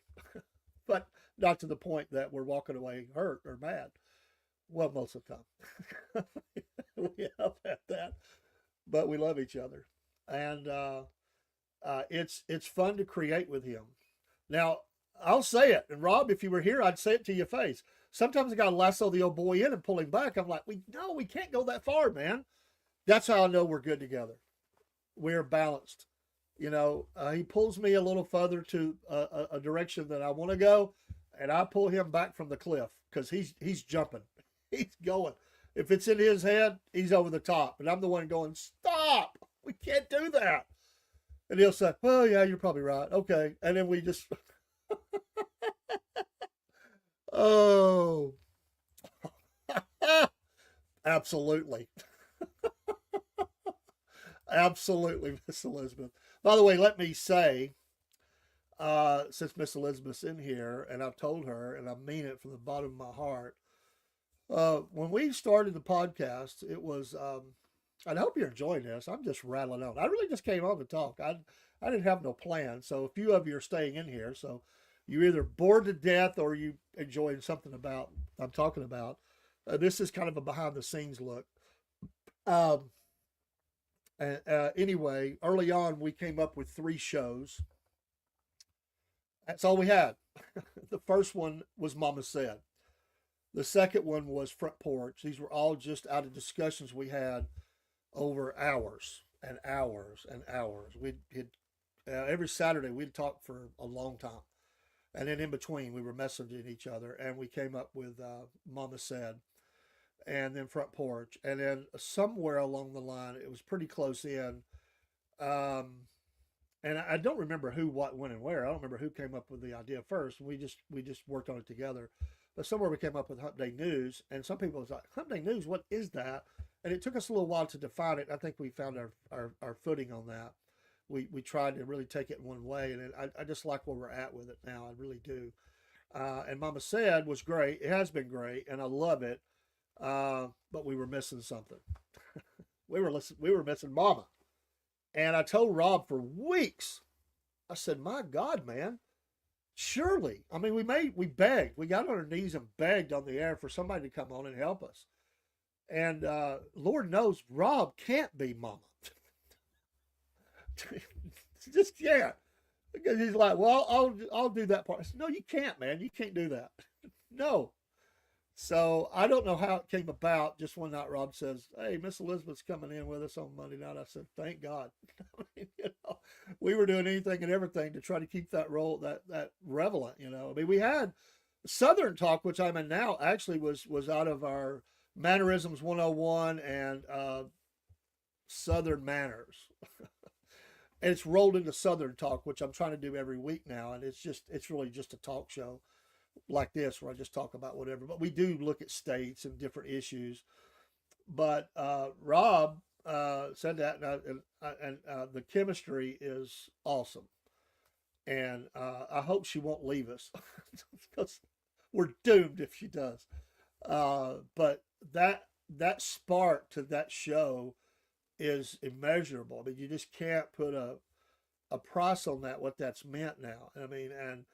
but not to the point that we're walking away hurt or mad. Well, most of the time we have had that, but we love each other, and it's fun to create with him. Now, I'll say it, and Rob, if you were here, I'd say it to your face. Sometimes I got to lasso the old boy in and pull him back. I'm like, we can't go that far, man. That's how I know we're good together. We're balanced. He pulls me a little further to a direction that I want to go, and I pull him back from the cliff because he's jumping. He's going. If it's in his head, he's over the top, and I'm the one going, "Stop! We can't do that." And he'll say, "Oh yeah, you're probably right. Okay," and then we just. Oh, absolutely. Absolutely, Miss Elizabeth. By the way, let me say, since Miss Elizabeth's in here, and I've told her, and I mean it from the bottom of my heart, when we started the podcast, it was, I hope you're enjoying this. I'm just rattling on. I really just came on to talk. I didn't have no plan. So a few of you are staying in here. So you're either bored to death or you enjoying something about I'm talking about. This is kind of a behind the scenes look. Anyway, early on, we came up with 3 shows. That's all we had. The first one was Mama Said. The second one was Front Porch. These were all just out of discussions we had over hours and hours and hours. Every Saturday we'd talk for a long time, and then in between we were messaging each other, and we came up with Mama Said, and then Front Porch, and then somewhere along the line it was pretty close in. And I don't remember who, what, when, and where. I don't remember who came up with the idea first. We just worked on it together. But somewhere we came up with Hump Day News, and some people was like, "Hump Day News, what is that?" And it took us a little while to define it. I think we found our footing on that. We tried to really take it in one way, and I just like where we're at with it now. I really do. And Mama Said was great. It has been great, and I love it. But we were missing something. we were missing Mama. And I told Rob for weeks, I said, "My God, man, Surely, I mean, we begged, we got on our knees and begged on the air for somebody to come on and help us. And Lord knows Rob can't be Mama. Just can't. Because he's like, well, I'll do that part. I said, no, you can't, man. You can't do that. No. So I don't know how it came about. Just one night, Rob says, "Hey, Miss Elizabeth's coming in with us on Monday night." I said, "Thank God." I mean, we were doing anything and everything to try to keep that role that relevant. I mean, we had Southern Talk, which I'm in now, actually was out of our Mannerisms 101 and Southern Manners. And it's rolled into Southern Talk, which I'm trying to do every week now, and it's really just a talk show like this where I just talk about whatever. But we do look at states and different issues. But Rob said that, and the chemistry is awesome, and I hope she won't leave us because we're doomed if she does. But that spark to that show is immeasurable. I mean, you just can't put a price on that, what that's meant now. I mean, and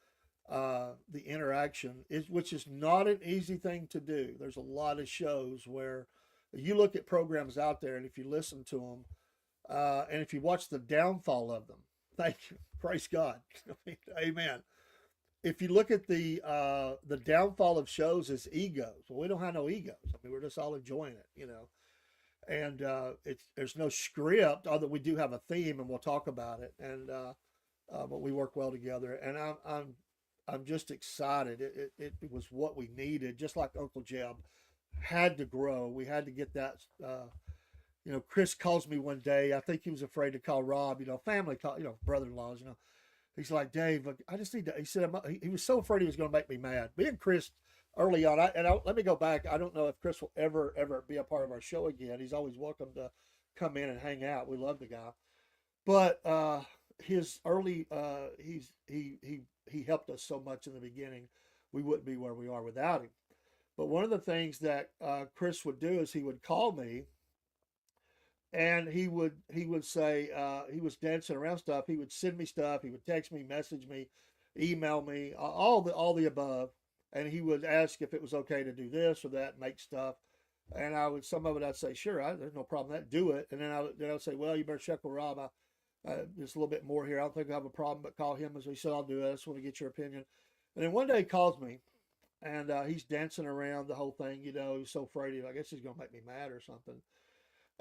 the interaction is, which is not an easy thing to do. There's a lot of shows where you look at programs out there, and if you listen to them, and if you watch the downfall of them, thank you, praise God, I mean, amen. If you look at the downfall of shows as egos, well, we don't have no egos. I mean, we're just all enjoying it. And there's no script, although we do have a theme, and we'll talk about it. And but we work well together, and I'm just excited. It was what we needed, just like Uncle Jeb had to grow. We had to get that. Chris calls me one day. I think he was afraid to call Rob. Family call. Brother-in-laws. He's like, Dave, I just need to. He said he was so afraid he was going to make me mad. Me and Chris early on, let me go back. I don't know if Chris will ever be a part of our show again. He's always welcome to come in and hang out. We love the guy, but his early he helped us so much in the beginning. We wouldn't be where we are without him. But one of the things that Chris would do is he would call me, and he would say he was dancing around stuff. He would send me stuff. He would text me, message me, email me, all the above. And he would ask if it was okay to do this or that, make stuff. And some of it I'd say, sure, there's no problem with that, do it. And then I would say, well, you better check with Rob. There's a little bit more here. I don't think I have a problem, but call him. As he said, I'll do it. I just want to get your opinion. And then one day he calls me, and he's dancing around the whole thing. He's so afraid. I guess he's going to make me mad or something.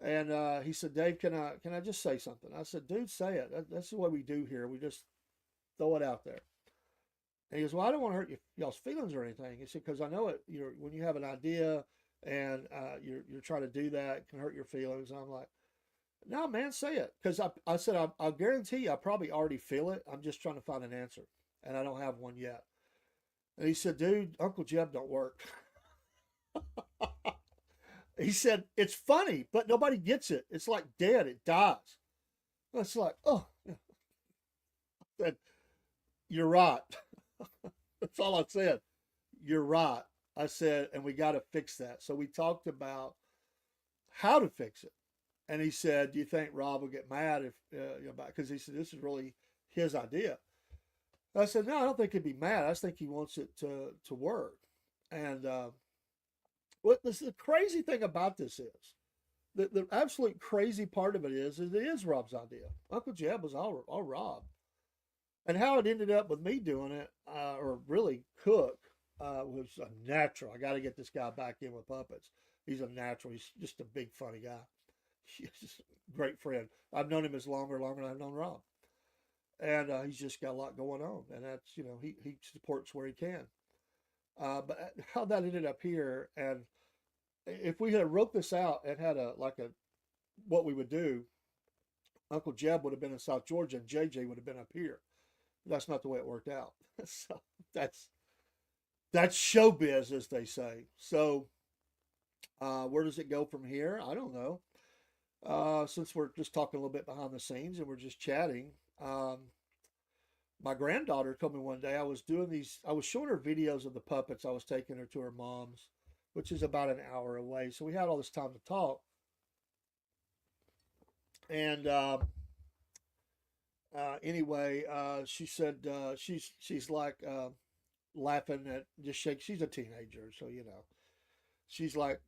And he said, Dave, can I just say something? I said, dude, say it. That's the way we do here. We just throw it out there. And he goes, well, I don't want to hurt y'all's feelings or anything. He said, because I know it. When you have an idea and you're trying to do that, it can hurt your feelings. And I'm like, no, man, say it. Because I said, I'll guarantee you, I probably already feel it. I'm just trying to find an answer, and I don't have one yet. And he said, dude, Uncle Jeb don't work. He said, it's funny, but nobody gets it. It's like dead. It dies. It's like, oh. I said, you're right. That's all I said. You're right. I said, and we got to fix that. So we talked about how to fix it. And he said, do you think Rob will get mad if, because he said, this is really his idea. I said, no, I don't think he'd be mad. I just think he wants it to work. And the crazy thing about this is, the absolute crazy part of it is Rob's idea. Uncle Jeb was all Rob. And how it ended up with me doing it, or really Cook, was a natural. I got to get this guy back in with puppets. He's a natural. He's just a big, funny guy. He's just a great friend. I've known him longer than I've known Rob. And he's just got a lot going on. And that's, he supports where he can. But how that ended up here, and if we had wrote this out and had what we would do, Uncle Jeb would have been in South Georgia and JJ would have been up here. That's not the way it worked out. So that's showbiz, as they say. So where does it go from here? I don't know. Since we're just talking a little bit behind the scenes and we're just chatting, my granddaughter told me one day I was showing her videos of the puppets. I was taking her to her mom's, which is about an hour away. So we had all this time to talk. And Anyway, she said she's like laughing at just shake. She's a teenager, so she's like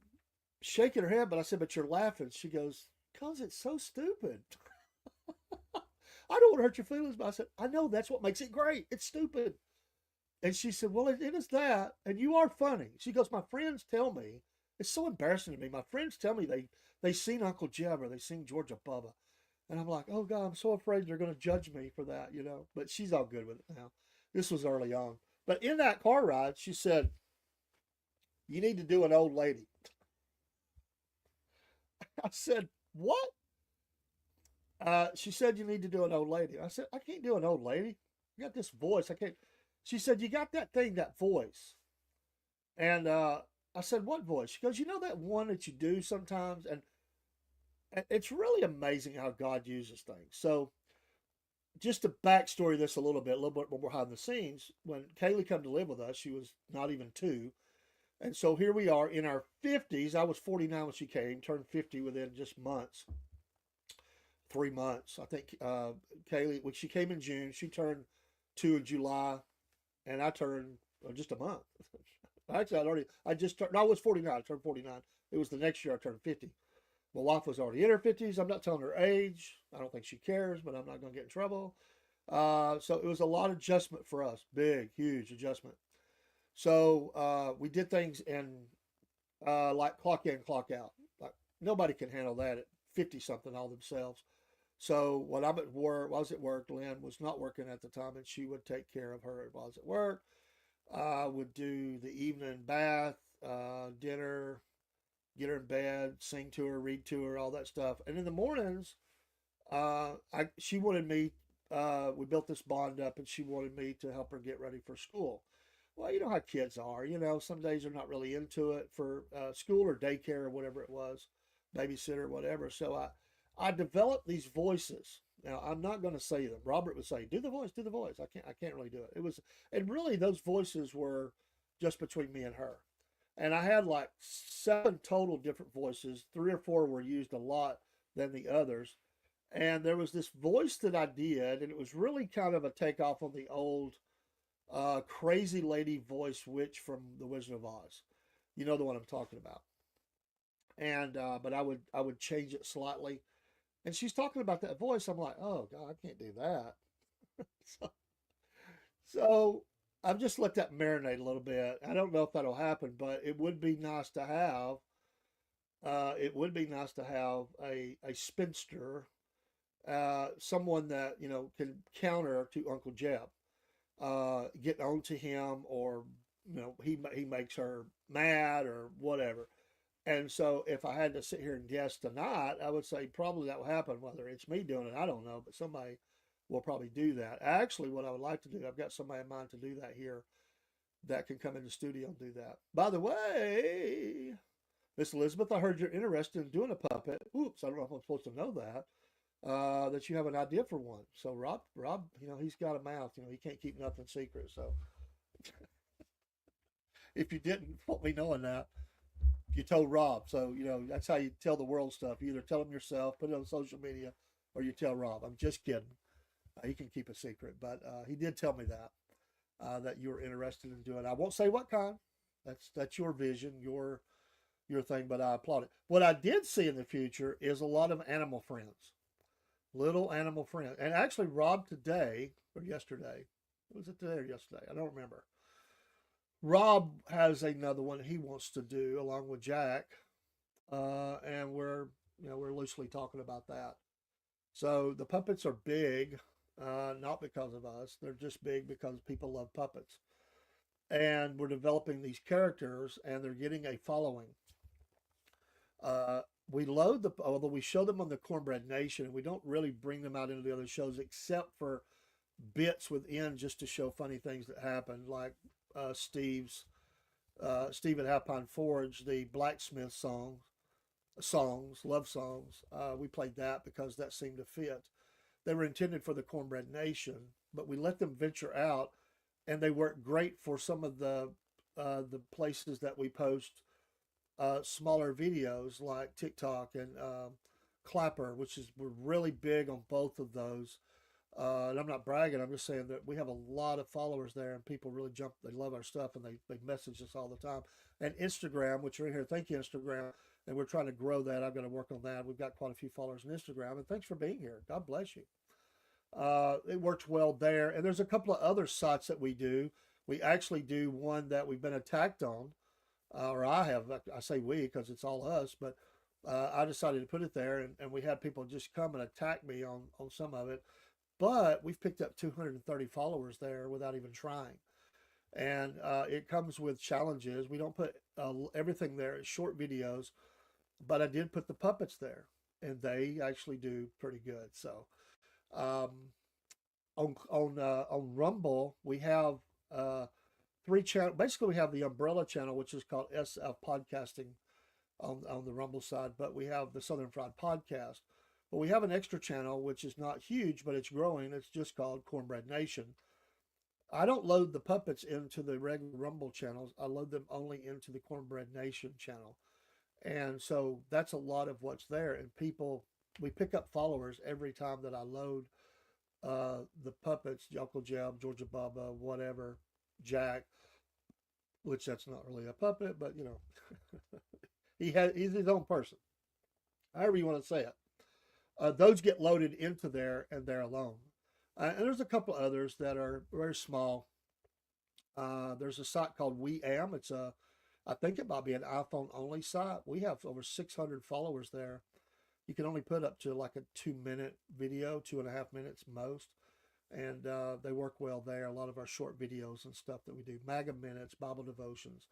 shaking her head. But I said, "But you're laughing." She goes, "Cause it's so stupid." I don't want to hurt your feelings, but I said, "I know that's what makes it great. It's stupid." And she said, "Well, it is that, and you are funny." She goes, "My friends tell me it's so embarrassing to me. My friends tell me they seen Uncle Jeb or they seen Georgia Bubba." And I'm like, oh God, I'm so afraid they're going to judge me for that. But she's all good with it now. This was early on. But in that car ride, she said, "You need to do an old lady." I said, "What?" She said, "You need to do an old lady." I said, "I can't do an old lady. I got this voice. I can't." She said, "You got that thing, that voice." And I said, "What voice?" She goes, "You know that one that you do sometimes?" And it's really amazing how God uses things. So just to backstory this a little bit more behind the scenes, when Kaylee come to live with us, she was not even two. And so here we are in our 50s. I was 49 when she came, turned 50 within just months, 3 months. I think Kaylee, when she came in June, she turned 2 in July, and I turned just a month. Actually, I just turned, no, I was 49, I turned 49. It was the next year I turned 50. My wife was already in her 50s. I'm not telling her age. I don't think she cares, but I'm not going to get in trouble. So it was a lot of adjustment for us. Big, huge adjustment. So we did things in like clock in, clock out. Like nobody can handle that at 50 something all themselves. So when I'm at work, I was at work, Lynn was not working at the time, and she would take care of her while I was at work. I would do the evening bath, dinner, get her in bed, sing to her, read to her, all that stuff. And in the mornings, she wanted me. We built this bond up, and she wanted me to help her get ready for school. Well, you know how kids are. Some days they're not really into it for school or daycare or whatever it was, babysitter or whatever. So I developed these voices. Now I'm not going to say them. Robert would say, "Do the voice, do the voice." I can't really do it. And really those voices were just between me and her. And I had like 7 total different voices. 3 or 4 were used a lot than the others. And there was this voice that I did, and it was really kind of a takeoff on the old crazy lady voice witch from The Wizard of Oz. You know the one I'm talking about. And but I would change it slightly. And she's talking about that voice. I'm like, oh God, I can't do that. so, so I've just let that marinate a little bit. I don't know if that'll happen, but it would be nice to have. It would be nice to have a spinster, someone that can counter to Uncle Jeb, get on to him, or he makes her mad or whatever. And so if I had to sit here and guess tonight, I would say probably that will happen. Whether it's me doing it, I don't know, but somebody will probably do that. Actually, what I would like to do, I've got somebody in mind to do that here that can come in the studio and do that. By the way, Miss Elizabeth, I heard you're interested in doing a puppet. Oops, I don't know if I'm supposed to know that. That you have an idea for one. So Rob, he's got a mouth. He can't keep nothing secret. So if you didn't want me knowing that, you told Rob. So that's how you tell the world stuff. You either tell them yourself, put it on social media, or you tell Rob. I'm just kidding. He can keep a secret, but he did tell me that you were interested in doing. I won't say what kind. That's your vision, your thing. But I applaud it. What I did see in the future is a lot of animal friends, little animal friends, and actually Rob today or yesterday. Was it today or yesterday? I don't remember. Rob has another one he wants to do along with Jack, and we're loosely talking about that. So the puppets are big, not because of us. They're just big because people love puppets, and we're developing these characters, and they're getting a following. Uh, although we show them on the Cornbread Nation, we don't really bring them out into the other shows except for bits within just to show funny things that happen, like Steve at Alpine Forge, the blacksmith love songs. We played that because that seemed to fit. They were intended for the Cornbread Nation, but we let them venture out, and they work great for some of the places that we post smaller videos like TikTok and Clapper, which is we're really big on both of those. And I'm not bragging. I'm just saying that we have a lot of followers there, and people really jump. They love our stuff, and they message us all the time. And Instagram, which are in here, thank you, Instagram. And we're trying to grow that. I've got to work on that. We've got quite a few followers on Instagram, and thanks for being here. God bless you. It works well there. And there's a couple of other sites that we do. We actually do one that we've been attacked on, or I have. I say we because it's all us, but I decided to put it there, and we had people just come and attack me on some of it. But we've picked up 230 followers there without even trying. And it comes with challenges. We don't put everything there. It's short videos, but I did put the puppets there, and they actually do pretty good. So um, on Rumble, we have three channels. Basically, we have the umbrella channel, which is called SF Podcasting on the Rumble side, but we have the Southern Fried Podcast. But we have an extra channel, which is not huge, but it's growing. It's just called Cornbread Nation. I don't load the puppets into the regular Rumble channels. I load them only into the Cornbread Nation channel. And so that's a lot of what's there. And people, we pick up followers every time that I load the puppets, Uncle Jeb, Georgia Bubba, whatever, Jack, which that's not really a puppet, but you know, he's his own person, however you want to say it. Those get loaded into there and they're alone. And there's a couple others that are very small. There's a site called We Am. I think it might be an iPhone only site. We have over 600 followers there. You can only put up to like a 2-minute video, 2.5 minutes most. And they work well there. A lot of our short videos and stuff that we do, MAGA Minutes, Bible devotions.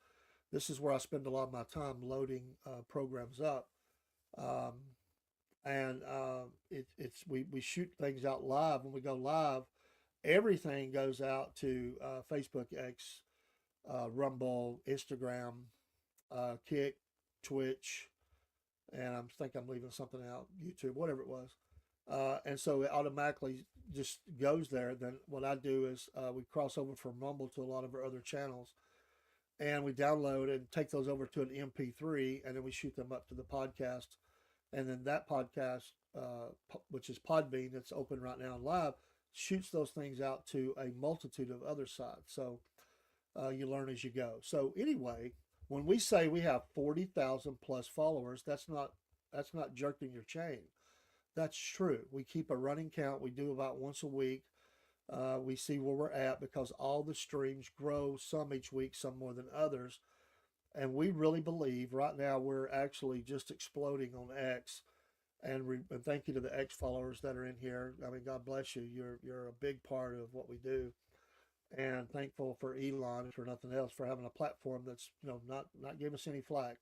This is where I spend a lot of my time loading programs up. We shoot things out live. When we go live, everything goes out to Facebook, X, Rumble, Instagram, Kick, Twitch, and I think I'm leaving something out, YouTube, whatever it was. And so it automatically just goes there. Then what I do is we cross over from Rumble to a lot of our other channels, and we download and take those over to an MP3, and then we shoot them up to the podcast. And then that podcast, which is Podbean, that's open right now and live, shoots those things out to a multitude of other sites. So you learn as you go. So anyway, when we say we have 40,000 plus followers, that's not jerking your chain. That's true. We keep a running count. We do about once a week. We see where we're at because all the streams grow, some each week, some more than others. And we really believe right now we're actually just exploding on X. And thank you to the X followers that are in here. I mean, God bless you. You're a big part of what we do. And thankful for Elon, for nothing else, for having a platform that's not giving us any flack.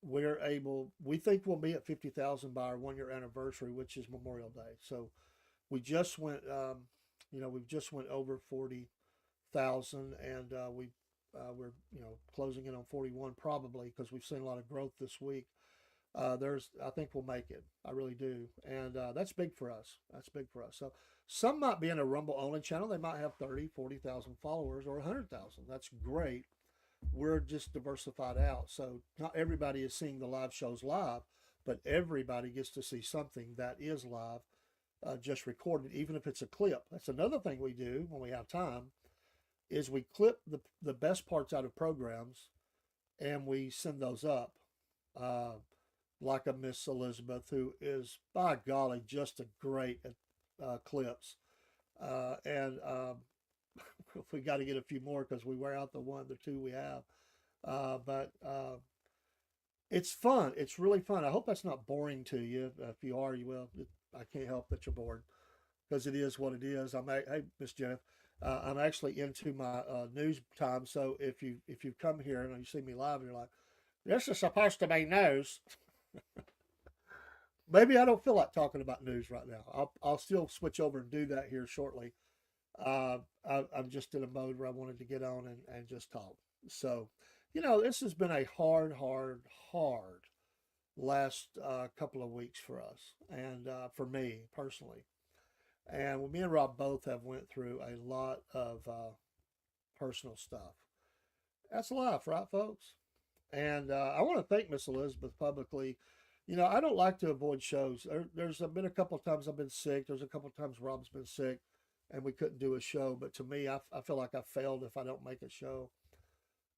We think we'll be at 50,000 by our 1-year anniversary, which is Memorial Day. So we just went, we've just went over 40,000, and we're closing in on 41 probably because we've seen a lot of growth this week. I think we'll make it. I really do. And that's big for us. That's big for us. So some might be in a Rumble only channel. They might have 30, 40,000 followers or 100,000. That's great. We're just diversified out. So not everybody is seeing the live shows live, but everybody gets to see something that is live, just recorded, even if it's a clip. That's another thing we do when we have time is we clip the best parts out of programs and we send those up. Like a Miss Elizabeth, who is, by golly, just a great clips. And we got to get a few more because we wear out the two we have. But it's fun. It's really fun. I hope that's not boring to you. If you are, you will. I can't help that you're bored because it is what it is. Hey, Miss Jennifer, I'm actually into my news time. So if you come here and you see me live, and you're like, this is supposed to be news. Maybe I don't feel like talking about news right now. I'll still switch over and do that here shortly. I'm just in a mode where I wanted to get on and just talk. So, this has been a hard last couple of weeks for us and for me personally. And me and Rob both have went through a lot of personal stuff. That's life, right, folks? And I want to thank Miss Elizabeth publicly. I don't like to avoid shows. There's been a couple of times I've been sick. There's a couple of times Rob's been sick and we couldn't do a show. But to me, I feel like I failed if I don't make a show.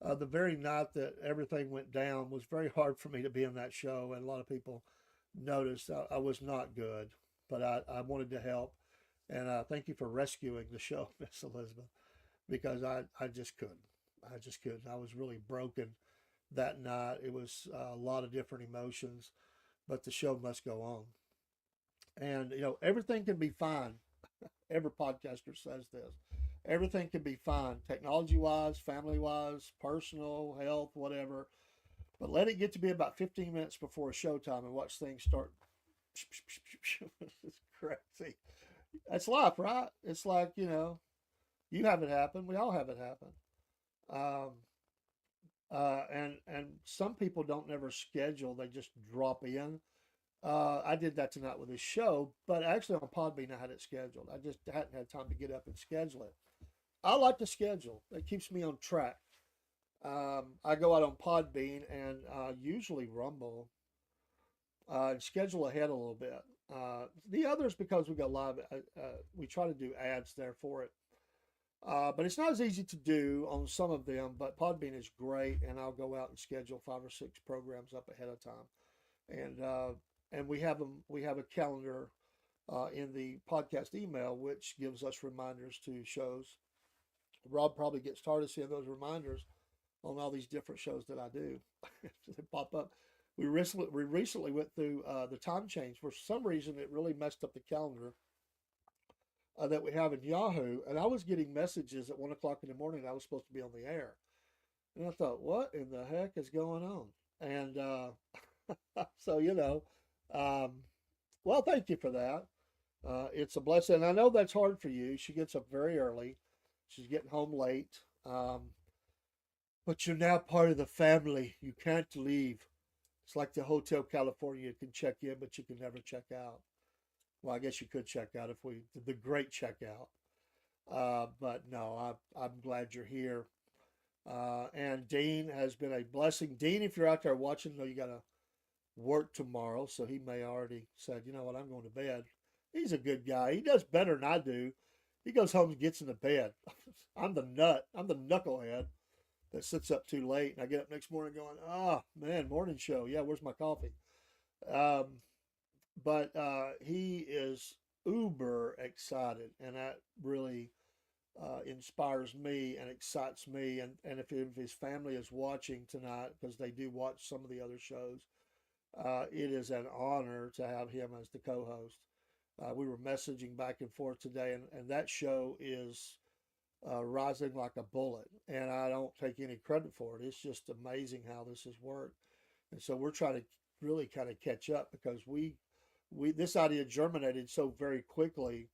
The very night that everything went down was very hard for me to be in that show. And a lot of people noticed I was not good, but I wanted to help. And thank you for rescuing the show, Miss Elizabeth, because I just couldn't. I just couldn't. I was really broken that night. It was a lot of different emotions, but the show must go on. And, everything can be fine. Every podcaster says this. Everything can be fine, technology wise, family wise, personal, health, whatever. But let it get to be about 15 minutes before a showtime and watch things start. It's crazy. That's life, right? It's like, you have it happen. We all have it happen. Um, and some people don't never schedule; they just drop in. I did that tonight with this show, but actually on Podbean I had it scheduled. I just hadn't had time to get up and schedule it. I like to schedule; it keeps me on track. I go out on Podbean and usually Rumble and schedule ahead a little bit. The others, because we got live, we try to do ads there for it. But it's not as easy to do on some of them. But Podbean is great, and I'll go out and schedule 5 or 6 programs up ahead of time, and we have them. We have a calendar in the podcast email, which gives us reminders to shows. Rob probably gets tired of seeing those reminders on all these different shows that I do. They pop up. We recently went through the time change. For some reason, it really messed up the calendar that we have in Yahoo, and I was getting messages at 1 o'clock in the morning. I was supposed to be on the air, and I thought, "What in the heck is going on?" And so um, well, thank you for that. It's a blessing. I know that's hard for you. She gets up very early. She's getting home late. But you're now part of the family. You can't leave. It's like the Hotel California. You can check in, but you can never check out. Well, I guess you could check out if we did the great checkout. But no, I'm glad you're here. And Dean has been a blessing. Dean, if you're out there watching, know you got to work tomorrow, so he may already said, you know what, I'm going to bed. He's a good guy. He does better than I do. He goes home and gets into bed. I'm the nut. I'm the knucklehead that sits up too late, and I get up next morning going, oh man, morning show. Yeah, where's my coffee? But he is uber excited, and that really inspires me and excites me. And if his family is watching tonight, because they do watch some of the other shows, it is an honor to have him as the co-host. We were messaging back and forth today, and that show is rising like a bullet. And I don't take any credit for it. It's just amazing how this has worked. And so we're trying to really kind of catch up, because we this idea germinated so very quickly.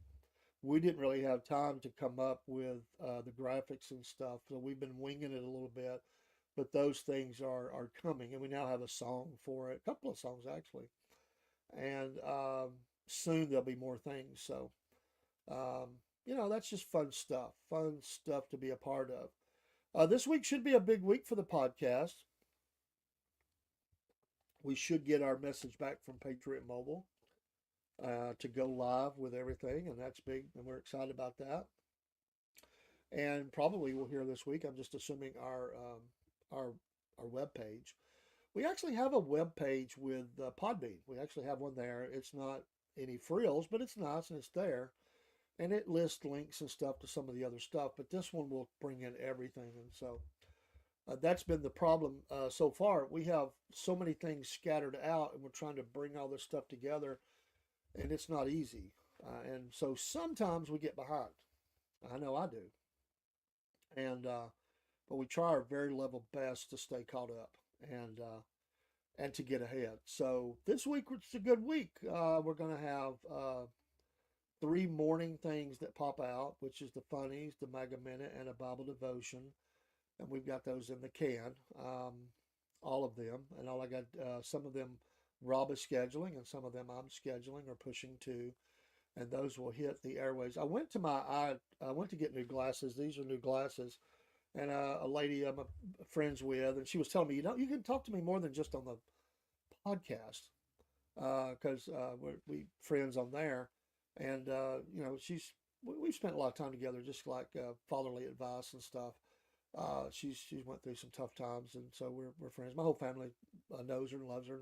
We didn't really have time to come up with the graphics and stuff, so we've been winging it a little bit. But those things are coming, and we now have a song for it, a couple of songs actually, and soon there'll be more things. So that's just fun stuff to be a part of. This week should be a big week for the podcast. We should get our message back from Patriot Mobile to go live with everything, and that's big, and we're excited about that. And probably we'll hear this week. I'm just assuming our web page. We actually have a web page with Podbean. We actually have one there. It's not any frills, but it's nice and it's there, and it lists links and stuff to some of the other stuff. But this one will bring in everything, and so that's been the problem so far. We have so many things scattered out, and we're trying to bring all this stuff together, and it's not easy. And so sometimes we get behind. I know I do. And but we try our very level best to stay caught up and to get ahead. So this week it's a good week. We're going to have 3 morning things that pop out, which is the funnies, the Mega Minute, and a Bible devotion. And we've got those in the can, all of them. And all I got, some of them Rob is scheduling, and some of them I'm scheduling or pushing to, and those will hit the airways. I went to get new glasses. These are new glasses, and a lady I'm friends with, and she was telling me, you can talk to me more than just on the podcast. because we friends on there, and you know, we've spent a lot of time together, just like fatherly advice and stuff. She's went through some tough times, and so we're friends. My whole family knows her and loves her,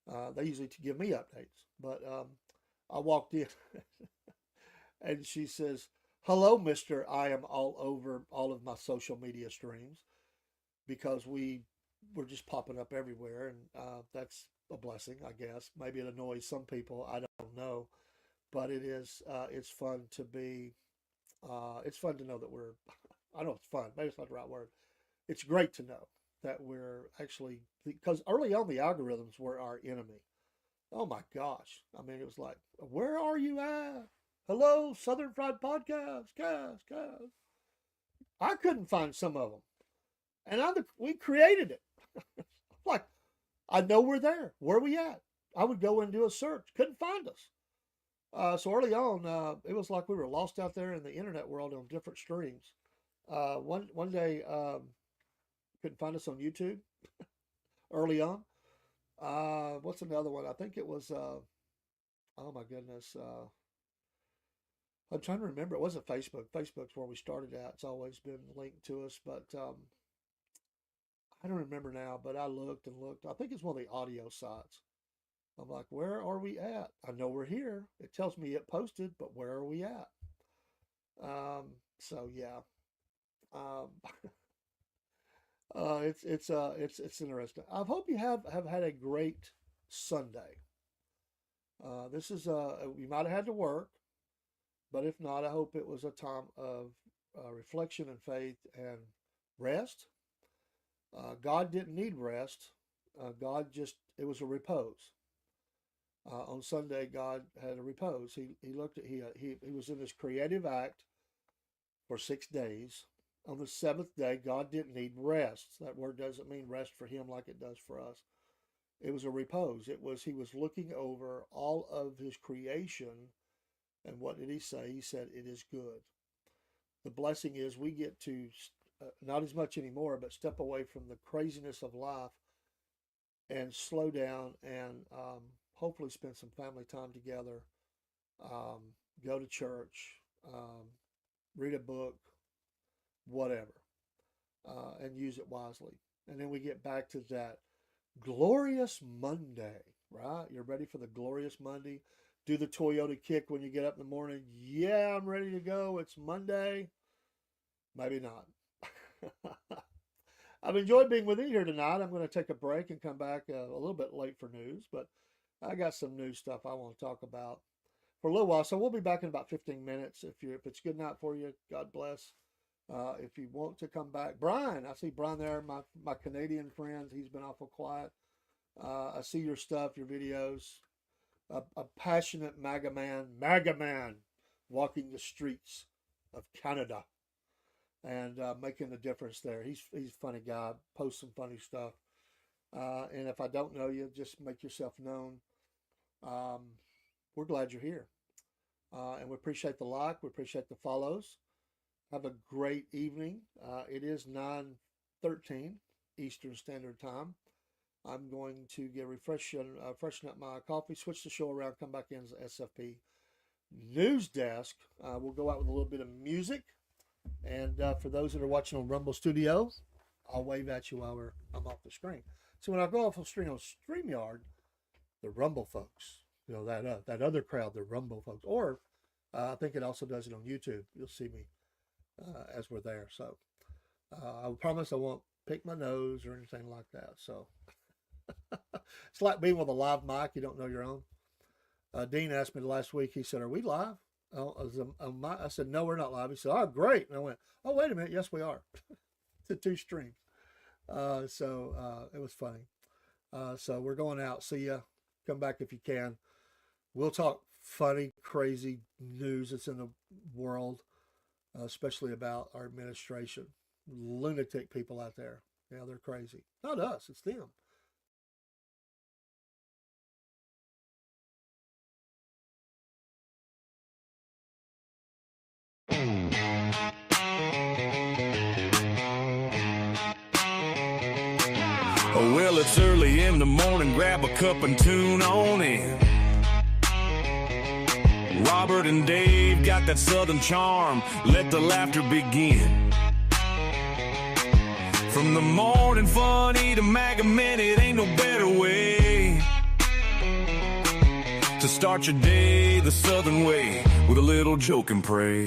and they usually give me updates. But I walked in, and she says, "Hello, Mister. I am all over all of my social media streams because we're just popping up everywhere, and that's a blessing, I guess. Maybe it annoys some people. I don't know, but it's fun to be. It's fun to know that we're. I know it's fun. Maybe it's not the right word. It's great to know that we're actually, because early on the algorithms were our enemy. Oh my gosh! I mean, it was like, where are you at? Hello, Southern Fried Podcast, guys. I couldn't find some of them, and we created it. Like, I know we're there. Where are we at? I would go and do a search. Couldn't find us. So early on, it was like we were lost out there in the internet world on different streams. One day, couldn't find us on YouTube early on. What's another one? I think it was. Oh my goodness. I'm trying to remember. It wasn't Facebook. Facebook's where we started at. It's always been linked to us, but I don't remember now. But I looked and looked. I think it's one of the audio sites. I'm like, where are we at? I know we're here. It tells me it posted, but where are we at? So yeah, um, it's interesting. I hope you have had a great Sunday. This is you might have had to work, but if not, I hope it was a time of reflection and faith and rest. God didn't need rest. It was a repose. On Sunday, God had a repose. He looked at he was in this creative act for 6 days. On the seventh day, God didn't need rest. That word doesn't mean rest for him like it does for us. It was a repose. He was looking over all of his creation, and what did he say? He said, "It is good." The blessing is we get to not as much anymore, but step away from the craziness of life and slow down and hopefully spend some family time together, go to church, read a book, whatever, and use it wisely. And then we get back to that glorious Monday, right? You're ready for the glorious Monday. Do the Toyota kick when you get up in the morning. Yeah, I'm ready to go. It's Monday. Maybe not. I've enjoyed being with you here tonight. I'm going to take a break and come back a little bit late for news, but I got some new stuff I want to talk about for a little while. So we'll be back in about 15 minutes. If it's good night for you, God bless. If you want to come back, Brian, I see Brian there, my Canadian friend. He's been awful quiet. I see your stuff, your videos. A passionate MAGA man, walking the streets of Canada and making a difference there. He's a funny guy. Posts some funny stuff. And if I don't know you, just make yourself known. We're glad you're here. And we appreciate the like. We appreciate the follows. Have a great evening. It is 9:13 Eastern Standard Time. I'm going to get freshen up my coffee, switch the show around, come back in as SFP News Desk. We'll go out with a little bit of music. And for those that are watching on Rumble Studio, I'll wave at you while I'm off the screen. So when I go off the screen on StreamYard, the Rumble folks, you know, that other crowd, the Rumble folks, or I think it also does it on YouTube. You'll see me as we're there. So I promise I won't pick my nose or anything like that. So it's like being with a live mic. You don't know you're on. Dean asked me last week. He said, "Are we live?" I said, "No, we're not live." He said, "Oh, great." And I went, "Oh, wait a minute. Yes, we are." To 2 streams. So it was funny. So we're going out. See ya. Come back if you can. We'll talk funny, crazy news that's in the world, especially about our administration. Lunatic people out there. Yeah, they're crazy. Not us. It's them. Well, it's early in the morning, grab a cup and tune on in. Robert and Dave got that southern charm, let the laughter begin. From the morning funny to Mag a Minute, ain't no better way to start your day the southern way, with a little joke and pray.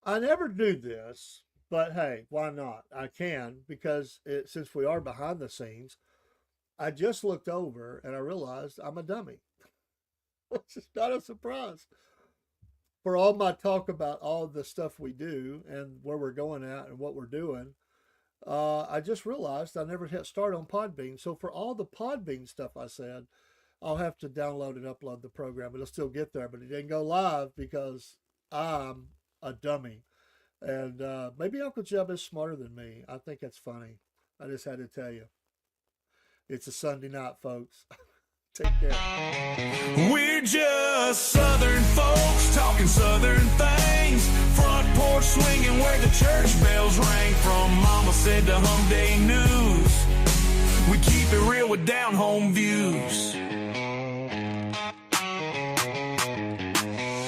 I never do this, but hey, why not? I can, because since we are behind the scenes, I just looked over and I realized I'm a dummy. Which is not a surprise. For all my talk about all the stuff we do and where we're going at and what we're doing, I just realized I never hit start on Podbean. So for all the Podbean stuff I said, I'll have to download and upload the program. It'll still get there, but it didn't go live because I'm a dummy. And maybe Uncle Jeb is smarter than me. I think that's funny. I just had to tell you. It's a Sunday night, folks. Take care. We're just southern folks talking southern things. Front porch swinging where the church bells rang. From Mama Said to Hump Day News, we keep it real with down home views.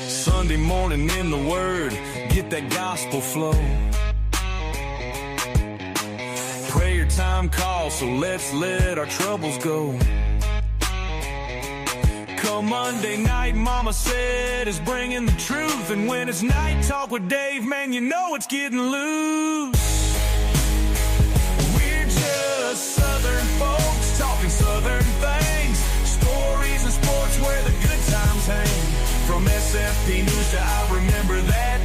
Sunday morning in the Word, get that gospel flow. Prayer time calls, so let's let our troubles go. Come Monday night, Mama Said is bringing the truth. And when it's night talk with Dave, man, you know it's getting loose. We're just southern folks talking southern things. Stories and sports where the good times hang. From SFP News to I Remember That,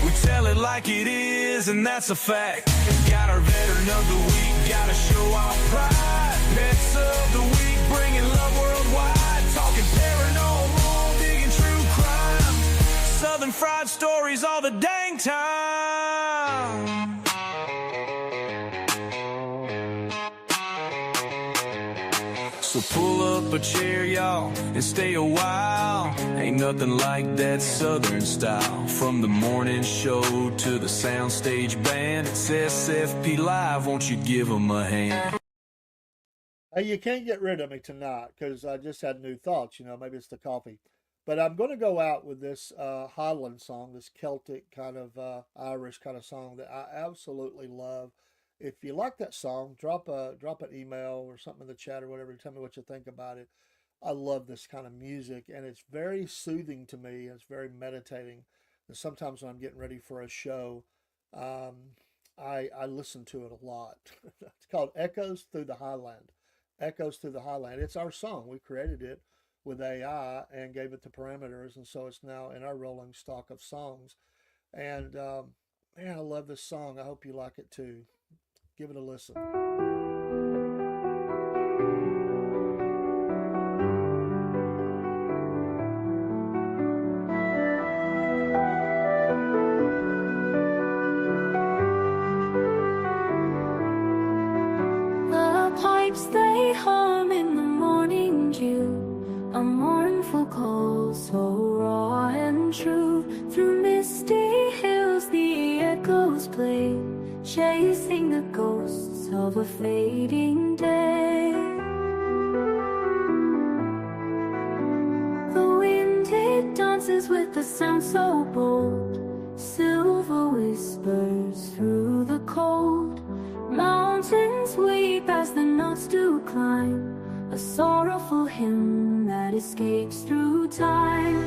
we tell it like it is, and that's a fact. Got our veteran of the week, gotta show our pride. Pets of the week, bringing love worldwide. Talking paranormal, digging true crime. Southern fried stories all the dang time. So pull up a chair, y'all, and stay a while. Ain't nothing like that southern style. From the morning show to the soundstage band, it's SFP Live, won't you give them a hand? Hey, you can't get rid of me tonight because I just had new thoughts. Maybe it's the coffee. But I'm going to go out with this Highland song, this Celtic kind of Irish kind of song that I absolutely love. If you like that song, drop an email or something in the chat or whatever. Tell me what you think about it. I love this kind of music, and it's very soothing to me. It's very meditating. And sometimes when I'm getting ready for a show, I listen to it a lot. It's called Echoes Through the Highland. Echoes Through the Highland. It's our song. We created it with AI and gave it the parameters, and so it's now in our rolling stock of songs. And man, I love this song. I hope you like it too. Give it a listen. The pipes they hum in the morning dew, a mournful call so raw and true. Through misty hills the echoes play, chasing the ghosts of a fading day. The wind it dances with the sound so bold, silver whispers through the cold. Mountains weep as the notes do climb, a sorrowful hymn that escapes through time.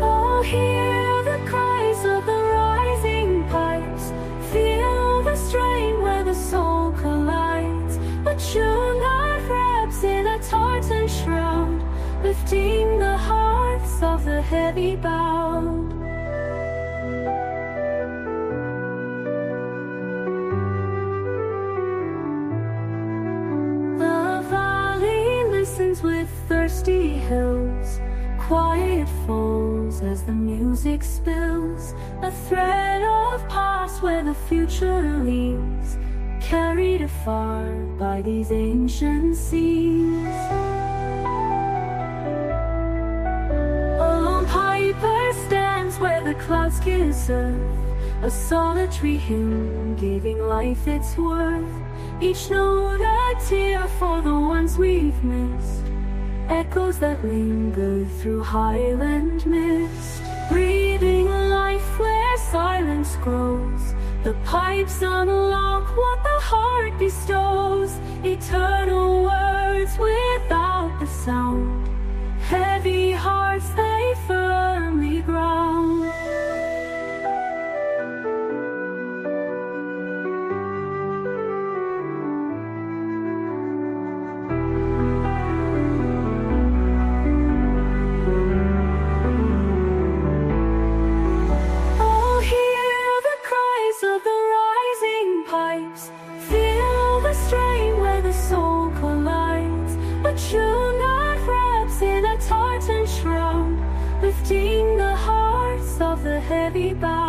Oh, hear the cries of the rising pipes, feel the strain where the soul collides. A tune that wraps in a tartan shroud, lifting the hearts of the heavy bowed. The valley listens with thirsty hills, quiet falls as the music spills, a thread of past where the future leads, carried afar by these ancient seas. A lone piper stands where the clouds kiss earth, a solitary hymn giving life its worth. Each note a tear for the ones we've missed, echoes that linger through highland mist. Breathing life where silence grows, the pipes unlock what the heart bestows. Eternal words without the sound, heavy hearts they firmly ground. Oh, hear the cries of the rising pipes, feel the strain where the soul collides. A tune that wraps in a tartan shroud, lifting the hearts of the heavy bound.